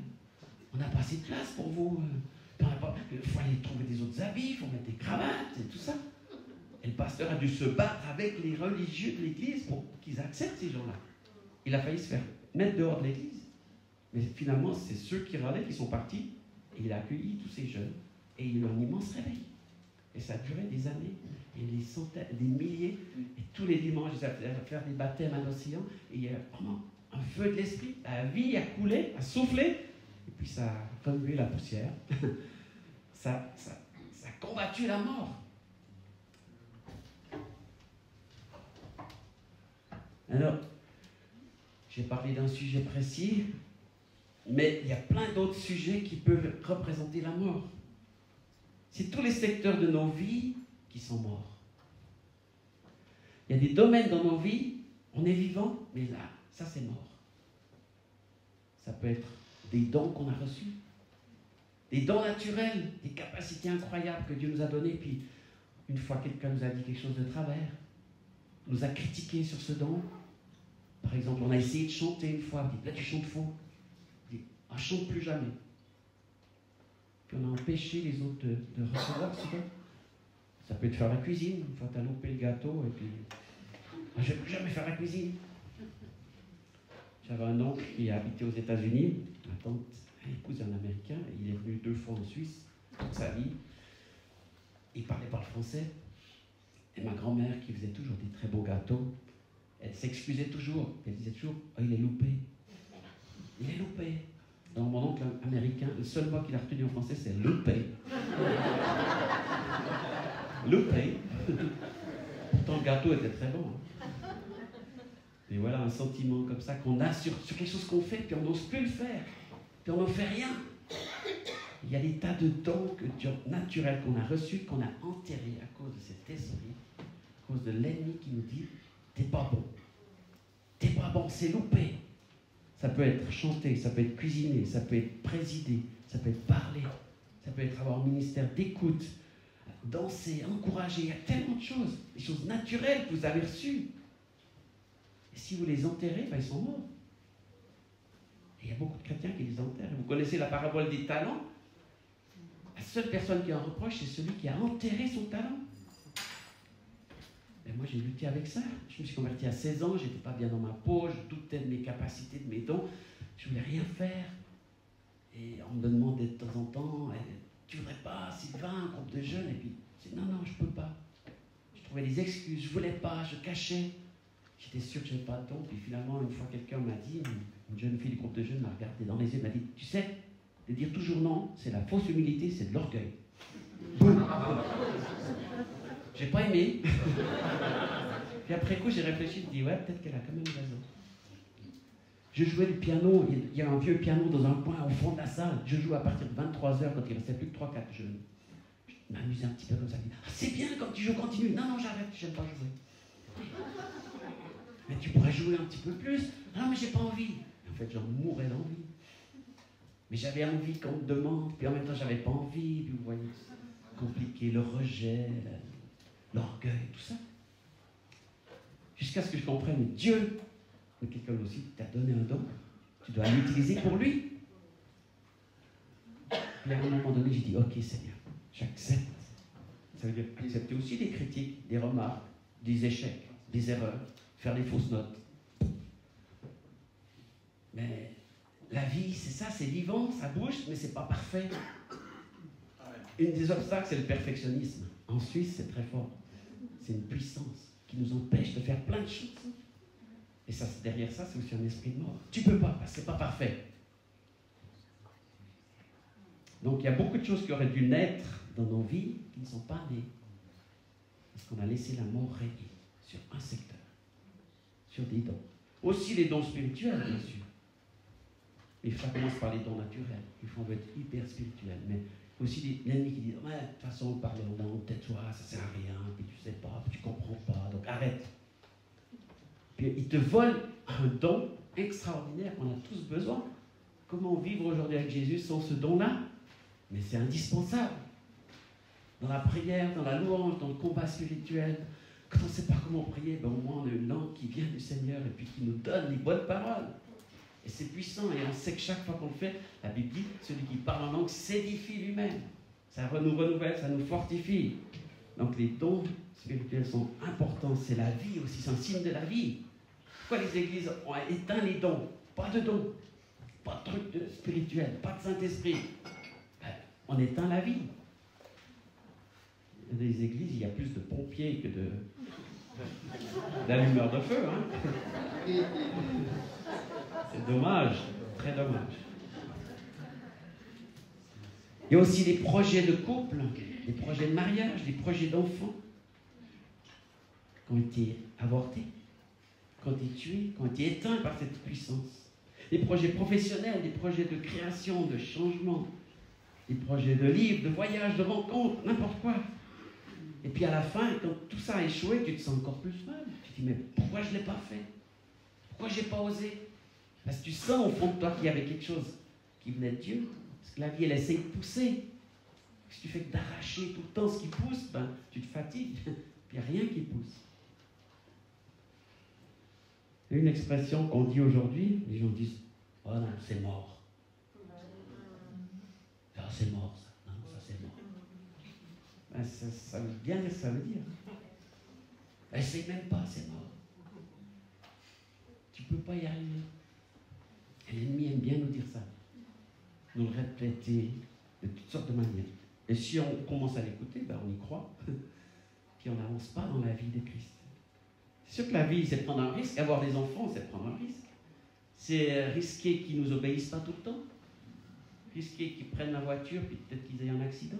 On n'a pas assez de place pour vous. Il faut aller trouver des autres habits, il faut mettre des cravates et tout ça. Et le pasteur a dû se battre avec les religieux de l'église pour qu'ils acceptent ces gens-là. Il a failli se faire mettre dehors de l'église. Mais finalement, c'est ceux qui râlaient qui sont partis. Et il a accueilli tous ces jeunes. Et il y a eu un immense réveil. Et ça a duré des années. Et des centaines, des milliers. Et tous les dimanches, ils allaient faire des baptêmes à l'océan. Et il y a vraiment un feu de l'esprit. La vie a coulé, a soufflé. Et puis ça a remué la poussière. ça a combattu la mort. Alors, j'ai parlé d'un sujet précis, mais il y a plein d'autres sujets qui peuvent représenter la mort. C'est tous les secteurs de nos vies qui sont morts. Il y a des domaines dans nos vies, on est vivant, mais là, ça c'est mort. Ça peut être des dons qu'on a reçus, des dons naturels, des capacités incroyables que Dieu nous a données, puis une fois quelqu'un nous a dit quelque chose de travers, nous a critiqué sur ce don. Par exemple, on a essayé de chanter une fois, on dit, là tu chantes faux. On dit, ah, chante plus jamais. Puis on a empêché les autres de recevoir ce don. Ça peut être faire la cuisine, une fois tu as loupé le gâteau, et puis, ah, je ne vais plus jamais faire la cuisine. J'avais un oncle qui habitait aux États-Unis, ma tante épouse un Américain, et il est venu 2 fois en Suisse, toute sa vie. Il ne parlait pas le français. Et ma grand-mère, qui faisait toujours des très beaux gâteaux, elle s'excusait toujours. Elle disait toujours, oh, il est loupé. Il est loupé. Dans mon oncle américain, le seul mot qu'il a retenu en français, c'est loupé. Loupé. Pourtant, le gâteau était très bon. Et voilà un sentiment comme ça qu'on a sur quelque chose qu'on fait, puis on n'ose plus le faire. Puis on n'en fait rien. Il y a des tas de dons naturels qu'on a reçus, qu'on a enterrés à cause de cet esprit, à cause de l'ennemi qui nous dit t'es pas bon. T'es pas bon, c'est loupé. Ça peut être chanter, ça peut être cuisiner, ça peut être présider, ça peut être parler, ça peut être avoir un ministère d'écoute, danser, encourager. Il y a tellement de choses, des choses naturelles que vous avez reçues. Et si vous les enterrez, ben ils sont morts. Et il y a beaucoup de chrétiens qui les enterrent. Vous connaissez la parabole des talents? La seule personne qui en reproche, c'est celui qui a enterré son talent. Et moi, j'ai lutté avec ça. Je me suis converti à 16 ans, je n'étais pas bien dans ma peau, je doutais de mes capacités, de mes dons. Je ne voulais rien faire. Et on me demandait de temps en temps, tu ne voudrais pas, Sylvain, un groupe de jeunes? Et puis, je disais, non, je ne peux pas. Je trouvais des excuses, je ne voulais pas, je cachais. J'étais sûr que je n'avais pas de don. Puis finalement, une fois, quelqu'un m'a dit, une jeune fille du groupe de jeunes m'a regardé dans les yeux et m'a dit, tu sais, de dire toujours non, c'est la fausse humilité, c'est de l'orgueil. J'ai pas aimé. Puis après coup, j'ai réfléchi, je me dis, ouais, peut-être qu'elle a quand même raison. Je jouais du piano, il y a un vieux piano dans un coin au fond de la salle. Je jouais à partir de 23h quand il restait plus que 3-4 jeunes. Je m'amusais un petit peu comme ça. Je dis, ah, c'est bien quand tu joues, continue. Non, j'arrête, j'aime pas jouer. Mais tu pourrais jouer un petit peu plus. Non, mais j'ai pas envie. En fait, j'en mourais d'envie. Mais j'avais envie qu'on me demande, puis en même temps, j'avais pas envie. Puis vous voyez, c'est compliqué, le rejet, l'orgueil, tout ça. Jusqu'à ce que je comprenne, Dieu, mais quelqu'un aussi t'a donné un don, tu dois l'utiliser pour lui. Puis à un moment donné, j'ai dit, ok Seigneur, j'accepte. Ça veut dire accepter aussi des critiques, des remarques, des échecs, des erreurs, faire des fausses notes. Mais la vie, c'est ça, c'est vivant, ça bouge, mais c'est pas parfait. Une des obstacles, c'est le perfectionnisme. En Suisse, c'est très fort. C'est une puissance qui nous empêche de faire plein de choses. Et ça, derrière ça, c'est aussi un esprit de mort. Tu peux pas, parce que c'est pas parfait. Donc, il y a beaucoup de choses qui auraient dû naître dans nos vies qui ne sont pas nées. Parce qu'on a laissé la mort régner sur un secteur, sur des dons. Aussi les dons spirituels, bien sûr. Mais ça commence par les dons naturels. Il faut être hyper spirituel. Mais aussi l'ennemi qui dit, ouais, de toute façon, parler en langue, tais-toi, ça sert à rien, puis tu sais pas, puis tu comprends pas, donc arrête. Puis il te vole un don extraordinaire qu'on a tous besoin. Comment vivre aujourd'hui avec Jésus sans ce don-là? Mais c'est indispensable. Dans la prière, dans la louange, dans le combat spirituel, quand on ne sait pas comment prier, ben au moins on a une langue qui vient du Seigneur et puis qui nous donne les bonnes paroles. Et c'est puissant, et on sait que chaque fois qu'on le fait, la Bible dit, celui qui parle en langue s'édifie lui-même. Ça nous renouvelle, ça nous fortifie. Donc les dons spirituels sont importants, c'est la vie aussi, c'est un signe de la vie. Pourquoi les églises ont éteint les dons? Pas de dons, pas de trucs spirituels, pas de Saint-Esprit. On éteint la vie. Dans les églises, il y a plus de pompiers que d'allumeurs de feu. Hein. C'est dommage, très dommage. Il y a aussi des projets de couple, des projets de mariage, des projets d'enfants qui ont été avortés, qui ont été tués, qui ont été éteints par cette puissance. Des projets professionnels, des projets de création, de changement, des projets de livres, de voyages, de rencontres, n'importe quoi. Et puis à la fin, quand tout ça a échoué, tu te sens encore plus mal. Tu te dis, mais pourquoi je ne l'ai pas fait? Pourquoi je n'ai pas osé? Parce que tu sens au fond de toi qu'il y avait quelque chose qui venait de Dieu. Parce que la vie, elle essaie de pousser. Si tu fais que d'arracher tout le temps ce qui pousse, ben, tu te fatigues. Puis il n'y a rien qui pousse. Il y a une expression qu'on dit aujourd'hui, les gens disent, oh non, c'est mort. Ah, c'est mort, ça. Non, ça, c'est mort. Ben, ça veut bien dire ce que ça veut dire. Essaye même pas, c'est mort. Tu ne peux pas y arriver. Et l'ennemi aime bien nous dire ça. Nous le répéter de toutes sortes de manières. Et si on commence à l'écouter, ben on y croit. Puis on n'avance pas dans la vie de Christ. C'est sûr que la vie, c'est prendre un risque. Avoir des enfants, c'est prendre un risque. C'est risquer qu'ils ne nous obéissent pas tout le temps. Risquer qu'ils prennent la voiture, puis peut-être qu'ils aient un accident.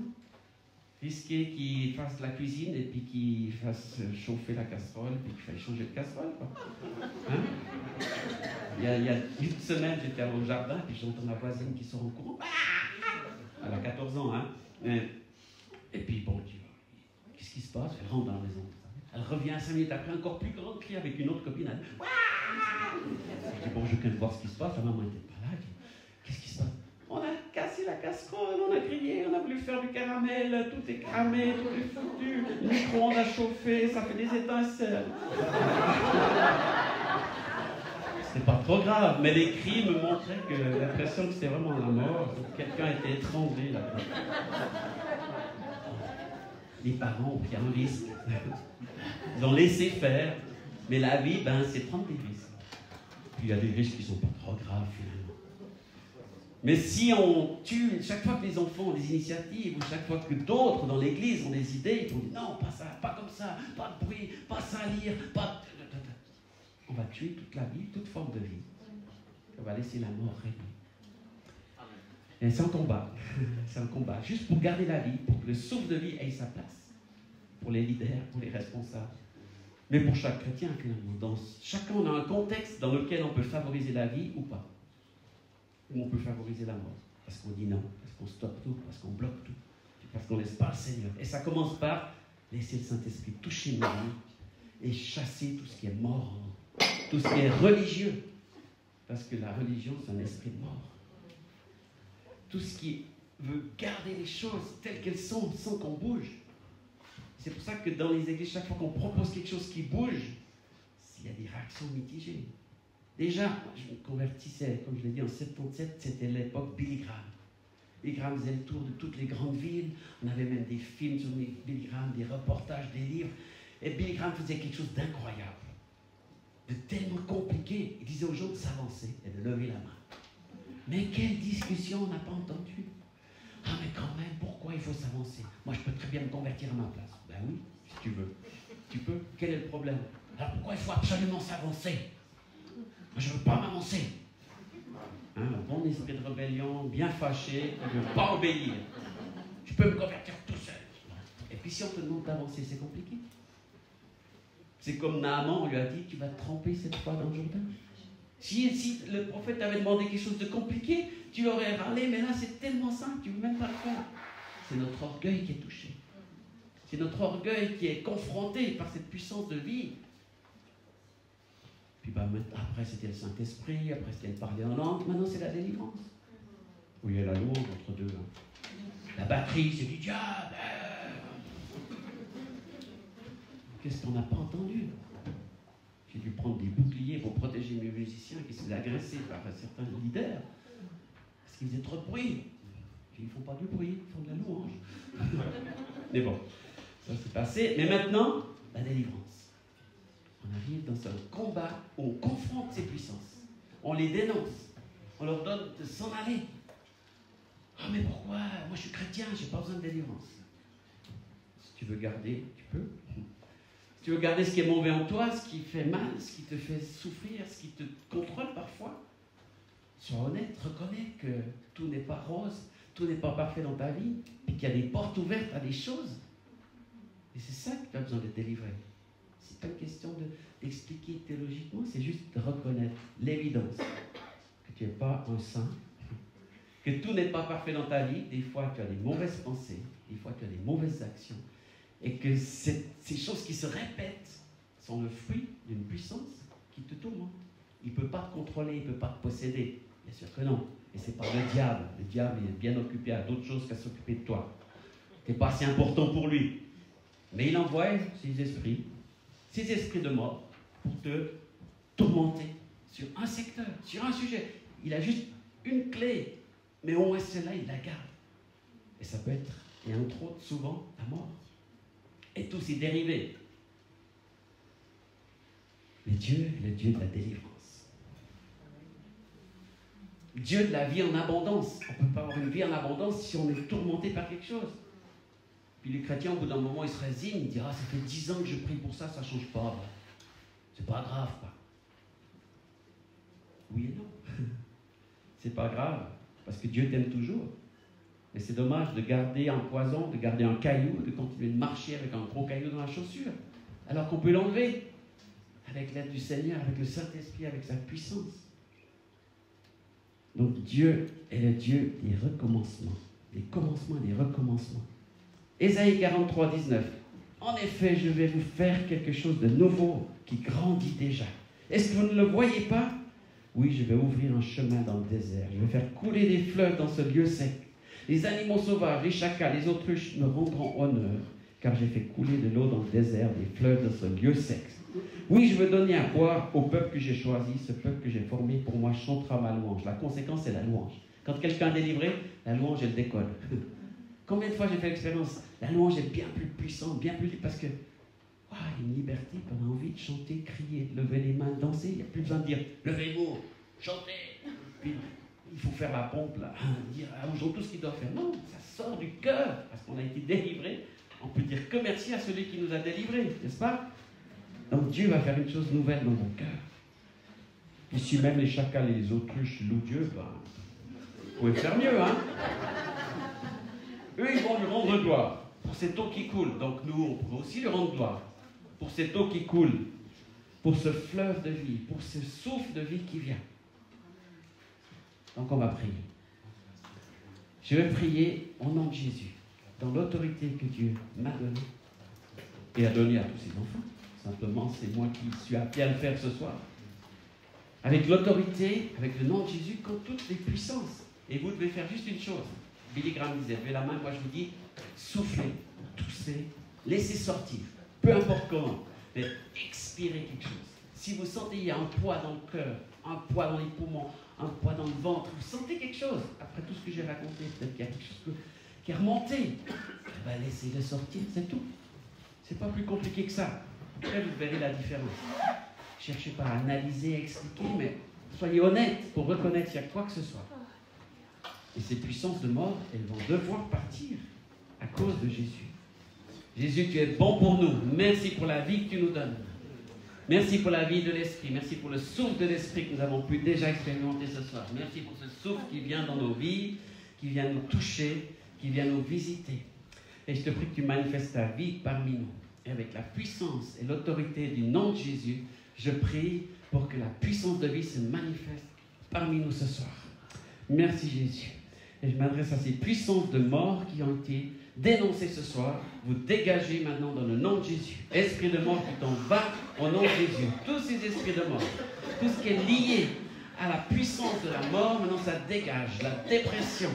Risquer qu'ils fassent la cuisine et puis qu'ils fassent chauffer la casserole, puis qu'il faille changer de casserole, quoi. Hein? Il y a une semaine, j'étais au jardin, puis j'entends ma voisine qui sort en courant. Elle a 14 ans, hein. Et puis, bon, qu'est-ce qui se passe? Elle rentre dans la maison. Elle revient 5 minutes après, encore plus grande cri avec une autre copine. Elle dit, je dis, bon, je viens de voir ce qui se passe. La maman n'était pas là. Qu'est-ce qui se passe? On a cassé la casserole, on a crié, on a voulu faire du caramel, tout est cramé, tout est foutu. Le micro-ondes a chauffé, ça fait des étincelles. C'est pas trop grave, mais les cris me montraient que l'impression que c'était vraiment la mort. Quelqu'un était étranglé là-bas. Les parents ont pris un risque. Ils ont laissé faire. Mais la vie, ben, c'est prendre des risques. Puis il y a des risques qui ne sont pas trop graves finalement. Mais si on tue, chaque fois que les enfants ont des initiatives, ou chaque fois que d'autres dans l'église ont des idées, ils vont dire non, pas ça, pas comme ça, pas de bruit, pas ça à lire, pas... On va tuer toute la vie, toute forme de vie. On va laisser la mort régner. Et c'est un combat. C'est un combat. Juste pour garder la vie, pour que le souffle de vie ait sa place. Pour les leaders, pour les responsables. Mais pour chaque chrétien, finalement. Chacun, on a un contexte dans lequel on peut favoriser la vie ou pas. Ou on peut favoriser la mort. Parce qu'on dit non, parce qu'on stoppe tout, parce qu'on bloque tout. Parce qu'on ne laisse pas le Seigneur. Et ça commence par laisser le Saint-Esprit toucher nos vies et chasser tout ce qui est mort en nous. Tout ce qui est religieux, parce que la religion, c'est un esprit de mort. Tout ce qui veut garder les choses telles qu'elles sont, sans qu'on bouge. C'est pour ça que dans les églises, chaque fois qu'on propose quelque chose qui bouge, il y a des réactions mitigées. Déjà, je me convertissais, comme je l'ai dit, en 77, c'était l'époque Billy Graham. Billy Graham faisait le tour de toutes les grandes villes. On avait même des films sur Billy Graham, des reportages, des livres. Et Billy Graham faisait quelque chose d'incroyable. De tellement compliqué, il disait aux gens de s'avancer et de lever la main. Mais quelle discussion on n'a pas entendu? Ah mais quand même, pourquoi il faut s'avancer? Moi je peux très bien me convertir à ma place. Ben oui, si tu veux. Tu peux. Quel est le problème? Alors pourquoi il faut absolument s'avancer? Moi je ne veux pas m'avancer. Hein, un bon esprit de rébellion, bien fâché, qui ne veut pas obéir. Je peux me convertir tout seul. Et puis si on te demande d'avancer, c'est compliqué. C'est comme Naaman, on lui a dit, tu vas te tremper cette fois dans le Jourdain. Si le prophète t'avait demandé quelque chose de compliqué, tu l'aurais râlé, mais là c'est tellement simple, tu ne veux même pas le faire. C'est notre orgueil qui est touché. C'est notre orgueil qui est confronté par cette puissance de vie. Puis après c'était le Saint-Esprit, après c'était le parler en langue, maintenant c'est la délivrance. Oui, il y a la louange entre deux. Hein. La batterie, c'est du diable. Qu'est-ce qu'on n'a pas entendu? J'ai dû prendre des boucliers pour protéger mes musiciens qui se faisaient agresser par certains leaders parce qu'ils faisaient trop de bruit. Ils ne font pas du bruit, ils font de la louange. Mais bon, ça s'est passé. Mais maintenant, la délivrance. On arrive dans un combat où on confronte ces puissances. On les dénonce. On leur donne de s'en aller. Ah, mais pourquoi? Moi, je suis chrétien, je n'ai pas besoin de délivrance. Si tu veux garder, tu peux. Si tu veux garder ce qui est mauvais en toi, ce qui fait mal, ce qui te fait souffrir, ce qui te contrôle parfois, sois honnête, reconnais que tout n'est pas rose, tout n'est pas parfait dans ta vie, et qu'il y a des portes ouvertes à des choses. Et c'est ça que tu as besoin de délivrer. Ce n'est pas une question d'expliquer théologiquement, c'est juste de reconnaître l'évidence que tu n'es pas un saint, que tout n'est pas parfait dans ta vie. Des fois, tu as des mauvaises pensées, des fois, tu as des mauvaises actions, et que ces choses qui se répètent sont le fruit d'une puissance qui te tourmente. Il ne peut pas te contrôler, il ne peut pas te posséder. Bien sûr que non. Et ce n'est pas le diable. Le diable est bien occupé à d'autres choses qu'à s'occuper de toi. Tu n'es pas assez important pour lui. Mais il envoie ses esprits de mort, pour te tourmenter sur un secteur, sur un sujet. Il a juste une clé, mais au moins celle-là, il la garde. Et ça peut être, et entre autres, souvent, la mort. Et tous ses dérivés. Mais Dieu est le Dieu de la délivrance. Dieu de la vie en abondance. On ne peut pas avoir une vie en abondance si on est tourmenté par quelque chose. Puis les chrétiens, au bout d'un moment, ils se résignent, ils disent « Ah, ça fait 10 ans que je prie pour ça, ça ne change pas. C'est pas grave, quoi. » Oui et non. C'est pas grave, parce que Dieu t'aime toujours. Mais c'est dommage de garder un poison, de garder un caillou, de continuer de marcher avec un gros caillou dans la chaussure, alors qu'on peut l'enlever avec l'aide du Seigneur, avec le Saint-Esprit, avec sa puissance. Donc Dieu est le Dieu des recommencements, des commencements et des recommencements. Ésaïe 43, 19. En effet, je vais vous faire quelque chose de nouveau qui grandit déjà. Est-ce que vous ne le voyez pas? Oui, je vais ouvrir un chemin dans le désert. Je vais faire couler des fleuves dans ce lieu sec. Les animaux sauvages, les chacals, les autruches me rendront honneur, car j'ai fait couler de l'eau dans le désert, des fleuves dans ce lieu sec. Oui, je veux donner à boire au peuple que j'ai choisi, ce peuple que j'ai formé pour moi chantera ma louange. La conséquence, c'est la louange. Quand quelqu'un est délivré, la louange, elle décolle. Combien de fois j'ai fait l'expérience? La louange est bien plus puissante, bien plus libre, parce que il y a une liberté, on a envie de chanter, crier, de lever les mains, de danser. Il n'y a plus besoin de dire levez-vous, chantez. Puis il faut faire la pompe, là, dire aux gens tout ce qu'ils doivent faire. Non, ça sort du cœur, parce qu'on a été délivré. On peut dire que merci à celui qui nous a délivrés, n'est-ce pas? Donc Dieu va faire une chose nouvelle dans mon cœur. Puis si même les chacals et les autruches louent Dieu, ben, vous pouvez faire mieux, hein? Eux, ils vont lui rendre gloire pour cette eau qui coule. Donc nous, on pourrait aussi lui rendre gloire pour cette eau qui coule, pour ce fleuve de vie, pour ce souffle de vie qui vient. Donc on va prier. Je vais prier au nom de Jésus, dans l'autorité que Dieu m'a donnée et a donnée à tous ses enfants. Simplement, c'est moi qui suis appelé à le faire ce soir. Avec l'autorité, avec le nom de Jésus, contre toutes les puissances. Et vous devez faire juste une chose. Billy Graham disait, levez la main, moi je vous dis, soufflez, toussez, laissez sortir. Peu importe comment, mais expirez quelque chose. Si vous sentez qu'il y a un poids dans le cœur, un poids dans les poumons, un poids dans le ventre, vous sentez quelque chose, après tout ce que j'ai raconté, peut-être qu'il y a quelque chose qui est remonté, ben laissez-le sortir, c'est tout. C'est pas plus compliqué que ça. Après, vous verrez la différence. Cherchez pas à analyser, à expliquer, mais soyez honnête pour reconnaître qu'il y a quoi que ce soit. Et ces puissances de mort, elles vont devoir partir à cause de Jésus. Jésus, tu es bon pour nous. Merci pour la vie que tu nous donnes. Merci pour la vie de l'Esprit. Merci pour le souffle de l'Esprit que nous avons pu déjà expérimenter ce soir. Merci pour ce souffle qui vient dans nos vies, qui vient nous toucher, qui vient nous visiter. Et je te prie que tu manifestes ta vie parmi nous. Et avec la puissance et l'autorité du nom de Jésus, je prie pour que la puissance de vie se manifeste parmi nous ce soir. Merci Jésus. Et je m'adresse à ces puissances de mort qui ont été dénoncées ce soir. Vous dégagez maintenant dans le nom de Jésus. Esprit de mort qui t'en va au nom de Jésus. Tous ces esprits de mort, tout ce qui est lié à la puissance de la mort, maintenant ça dégage. La dépression,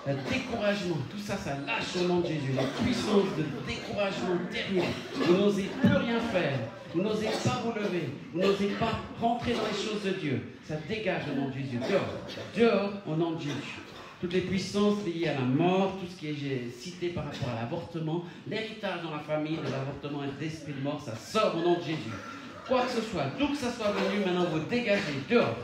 le découragement, tout ça, ça lâche au nom de Jésus. La puissance de découragement terrible. Vous n'osez plus rien faire. Vous n'osez pas vous lever. Vous n'osez pas rentrer dans les choses de Dieu. Ça dégage au nom de Jésus. Dehors. Dehors au nom de Jésus. Toutes les puissances liées à la mort, tout ce qui est cité par rapport à l'avortement, l'héritage dans la famille de l'avortement et de l'esprit de mort, ça sort au nom de Jésus. Quoi que ce soit, d'où que ça soit venu, maintenant vous dégagez. Dehors.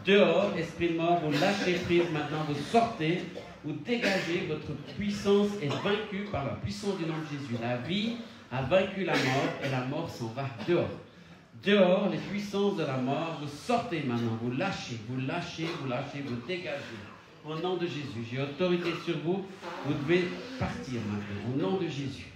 Dehors, esprit de mort, vous lâchez prise maintenant, vous sortez, vous dégagez, votre puissance est vaincue par la puissance du nom de Jésus. La vie a vaincu la mort et la mort s'en va dehors. Dehors, les puissances de la mort, vous sortez maintenant, vous lâchez, vous lâchez, vous lâchez, vous dégagez. Au nom de Jésus, j'ai autorité sur vous, vous devez partir maintenant, au nom de Jésus.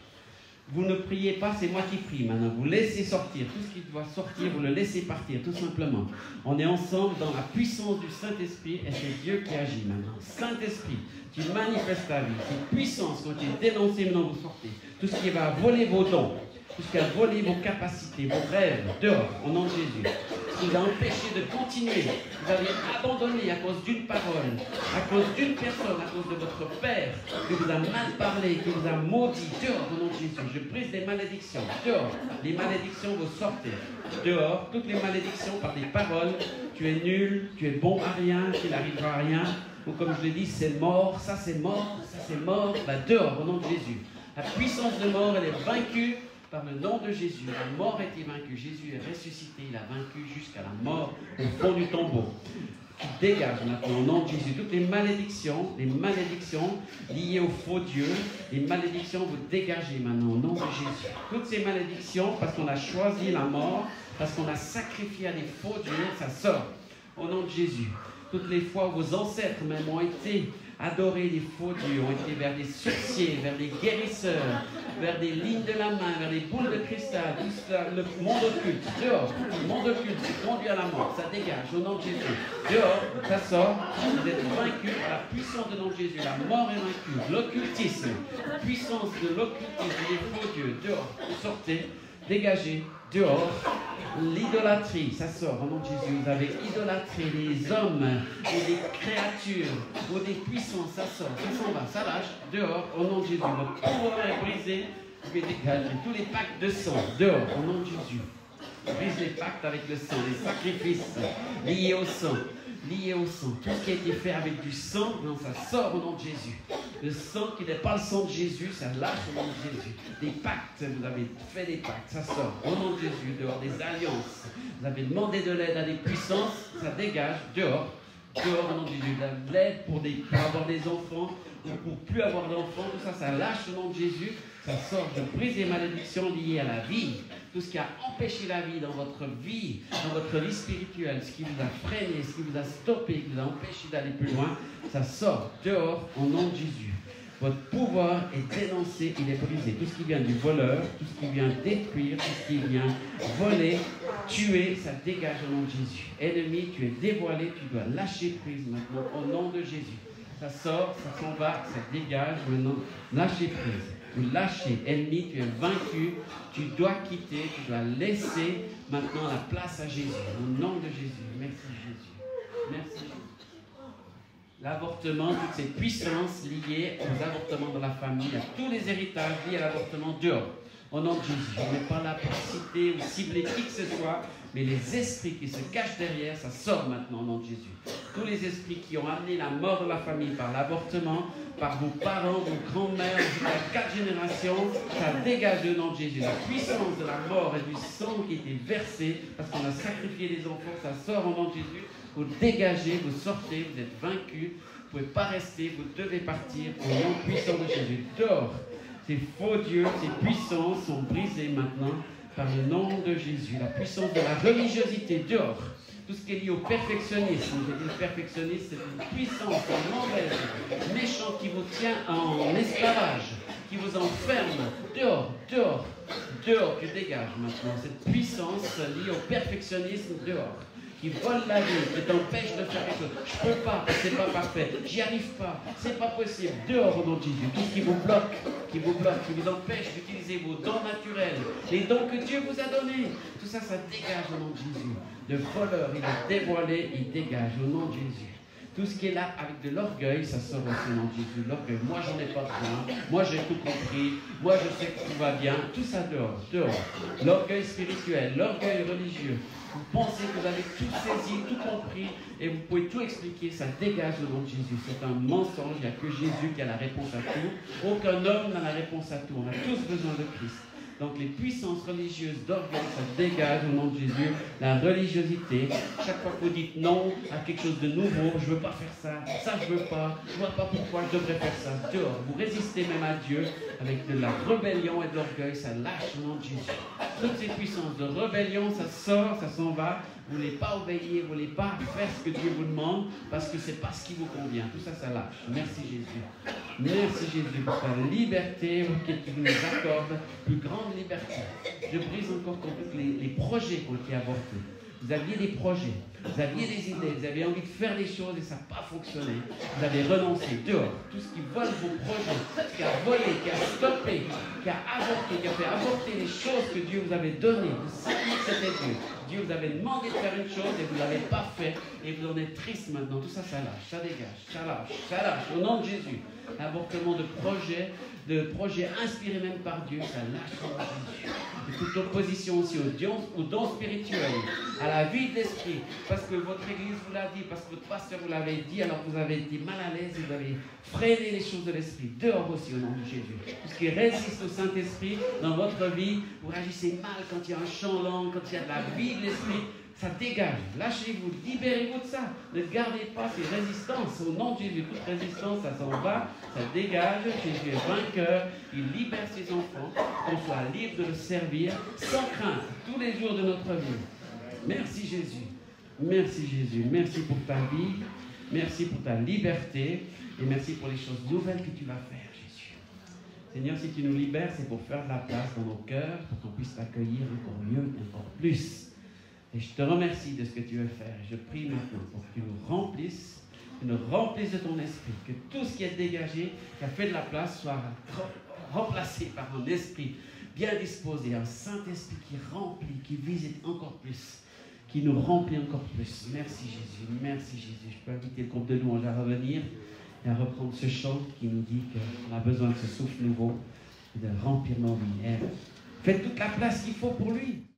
Vous ne priez pas, c'est moi qui prie maintenant. Vous laissez sortir. Tout ce qui doit sortir, vous le laissez partir, tout simplement. On est ensemble dans la puissance du Saint-Esprit et c'est Dieu qui agit maintenant. Saint-Esprit, tu manifestes ta vie. Cette puissance, quand tu es dénoncé, maintenant vous sortez. Tout ce qui va voler vos dons, tout ce qui va voler vos capacités, vos rêves, dehors, au nom de Jésus. Ce qui vous a empêché de continuer. Vous avez abandonné à cause d'une parole, à cause d'une personne, à cause de votre père, qui vous a mal parlé, qui vous a maudit. Dehors, au nom de Jésus. Je brise les malédictions. Dehors. Les malédictions, vous sortez. Dehors. Toutes les malédictions par des paroles. Tu es nul, tu es bon à rien, tu n'arriveras à rien. Ou comme je l'ai dit, c'est mort, ça c'est mort, ça c'est mort. Bah, dehors, au nom de Jésus. La puissance de mort, elle est vaincue par le nom de Jésus. La mort a été vaincue. Jésus est ressuscité. Il a vaincu jusqu'à la mort au fond du tombeau. Tu dégages maintenant au nom de Jésus toutes les malédictions liées au faux Dieu. Les malédictions, vous dégagez maintenant au nom de Jésus. Toutes ces malédictions, parce qu'on a choisi la mort, parce qu'on a sacrifié à des faux dieux, ça sort au nom de Jésus. Toutes les fois où vos ancêtres même ont été adorés des faux dieux, ont été vers des sorciers, vers des guérisseurs, vers des lignes de la main, vers des boules de cristal, tout ça, le monde occulte, dehors, le monde occulte, c'est conduit à la mort, ça dégage au nom de Jésus. Dehors, ça sort, vous êtes vaincus par la puissance du nom de Jésus, la mort est vaincue, l'occultisme, la puissance de l'occultisme, des faux dieux, dehors, sortez, dégagez, dehors. L'idolâtrie, ça sort au nom de Jésus. Vous avez idolâtré les hommes et les créatures ou des puissances, ça sort, ça s'en va, ça lâche, dehors, au nom de Jésus. Votre pouvoir est brisé, vous pouvez dégager tous les pactes de sang, dehors, au nom de Jésus. Brise les pactes avec le sang, les sacrifices liés au sang. Lié au sang. Tout ce qui a été fait avec du sang, non, ça sort au nom de Jésus. Le sang qui n'est pas le sang de Jésus, ça lâche au nom de Jésus. Des pactes, vous avez fait des pactes, ça sort au nom de Jésus, dehors des alliances. Vous avez demandé de l'aide à des puissances, ça dégage, dehors. Dehors au nom de Jésus. De l'aide pour avoir des enfants ou pour plus avoir d'enfants, tout ça, ça lâche au nom de Jésus. Ça sort, je brise les malédictions liées à la vie. Tout ce qui a empêché la vie dans votre vie spirituelle, ce qui vous a freiné, ce qui vous a stoppé, qui vous a empêché d'aller plus loin, ça sort dehors au nom de Jésus. Votre pouvoir est dénoncé, il est brisé. Tout ce qui vient du voleur, tout ce qui vient détruire, tout ce qui vient voler, tuer, ça dégage au nom de Jésus. Ennemi, tu es dévoilé, tu dois lâcher prise maintenant au nom de Jésus. Ça sort, ça s'en va, ça dégage maintenant. Lâchez prise. Vous lâchez, ennemi, tu es vaincu, tu dois quitter, tu dois laisser maintenant la place à Jésus. Au nom de Jésus. Merci Jésus. Merci Jésus. L'avortement, toutes ces puissances liées aux avortements dans la famille, à tous les héritages liés à l'avortement dehors. Au nom de Jésus. Je n'ai pas la citer ou cibler qui que ce soit, mais les esprits qui se cachent derrière, ça sort maintenant au nom de Jésus. Tous les esprits qui ont amené la mort de la famille par l'avortement, par vos parents, vos grands-mères, jusqu'à 4 générations, ça dégage au nom de Jésus. La puissance de la mort et du sang qui était versé, parce qu'on a sacrifié les enfants, ça sort au nom de Jésus. Vous dégagez, vous sortez, vous êtes vaincus, vous ne pouvez pas rester, vous devez partir au nom puissant de Jésus. Dehors, ces faux dieux, ces puissances sont brisées maintenant par le nom de Jésus. La puissance de la religiosité, dehors. Tout ce qui est lié au perfectionnisme. J'ai dit le perfectionnisme, c'est une puissance mauvaise, méchante qui vous tient en esclavage, qui vous enferme. Dehors, dehors, dehors, tu dégages maintenant cette puissance liée au perfectionnisme, dehors. Qui vole la vie, qui t'empêche de faire quelque chose. Je ne peux pas, c'est pas parfait, j'y arrive pas, c'est pas possible. Dehors au nom de Jésus, tout ce qui vous bloque, qui vous empêche d'utiliser vos dons naturels les dons que Dieu vous a donnés. Tout ça, ça dégage au nom de Jésus. Le voleur, il est dévoilé, il dégage au nom de Jésus. Tout ce qui est là avec de l'orgueil, ça sort aussi au nom de Jésus. L'orgueil, moi j'en ai pas besoin, moi j'ai tout compris, moi je sais que tout va bien, tout ça dehors, dehors. L'orgueil spirituel, l'orgueil religieux. Vous pensez que vous avez tout saisi, tout compris, et vous pouvez tout expliquer, ça dégage au nom de Jésus. C'est un mensonge, il n'y a que Jésus qui a la réponse à tout. Aucun homme n'a la réponse à tout. On a tous besoin de Christ. Donc les puissances religieuses d'orgueil, ça dégage au nom de Jésus. La religiosité, chaque fois que vous dites non à quelque chose de nouveau, je ne veux pas faire ça, ça je ne veux pas, je ne vois pas pourquoi je devrais faire ça. Dehors, vous résistez même à Dieu avec de la rébellion et de l'orgueil, ça lâche au nom de Jésus. Toutes ces puissances de rébellion, ça sort, ça s'en va. Vous ne voulez pas obéir, vous ne voulez pas faire ce que Dieu vous demande parce que ce n'est pas ce qui vous convient. Tout ça, ça lâche. Merci Jésus. Merci Jésus pour ta liberté que tu nous accordes, plus grande liberté. Je brise encore contre les projets qui ont été avortés. Vous aviez des projets, vous aviez des idées, vous aviez envie de faire des choses et ça n'a pas fonctionné. Vous avez renoncé dehors. Tout ce qui vole vos projets, qui a volé, qui a stoppé, qui a avorté, qui a fait avorter les choses que Dieu vous avait données. Vous saviez que c'était Dieu. Dieu vous avait demandé de faire une chose et vous ne l'avez pas fait et vous en êtes triste maintenant. Tout ça, ça lâche, ça dégage, ça lâche. Au nom de Jésus, l'avortement de projets inspirés même par Dieu, ça lâche au nom de Jésus. Et toute opposition aussi aux dons spirituels, à la vie de l'esprit, parce que votre église vous l'a dit, parce que votre pasteur vous l'avait dit, alors vous avez été mal à l'aise et vous avez freiné les choses de l'esprit. Dehors aussi au nom de Jésus. Tout ce qui résiste au Saint-Esprit dans votre vie, vous réagissez mal quand il y a un chant langue, quand il y a de la vie de l'esprit. Ça dégage, lâchez-vous, libérez-vous de ça. Ne gardez pas ces résistances. Au nom de Jésus, toute résistance, ça s'en va, ça dégage. Jésus est vainqueur, il libère ses enfants, qu'on soit libre de le servir sans crainte tous les jours de notre vie. Merci Jésus, merci Jésus, merci pour ta vie, merci pour ta liberté et merci pour les choses nouvelles que tu vas faire, Jésus. Seigneur, si tu nous libères, c'est pour faire de la place dans nos cœurs, pour qu'on puisse t'accueillir encore mieux, encore plus. Et je te remercie de ce que tu veux faire. Et je prie maintenant pour que tu nous remplisses de ton esprit. Que tout ce qui est dégagé, qui a fait de la place, soit remplacé par un esprit bien disposé, un Saint-Esprit qui remplit, qui visite encore plus, qui nous remplit encore plus. Merci Jésus, merci Jésus. Je peux inviter le groupe de louanges à revenir et à reprendre ce chant qui nous dit qu'on a besoin de ce souffle nouveau et de remplir nos vies. Faites toute la place qu'il faut pour lui.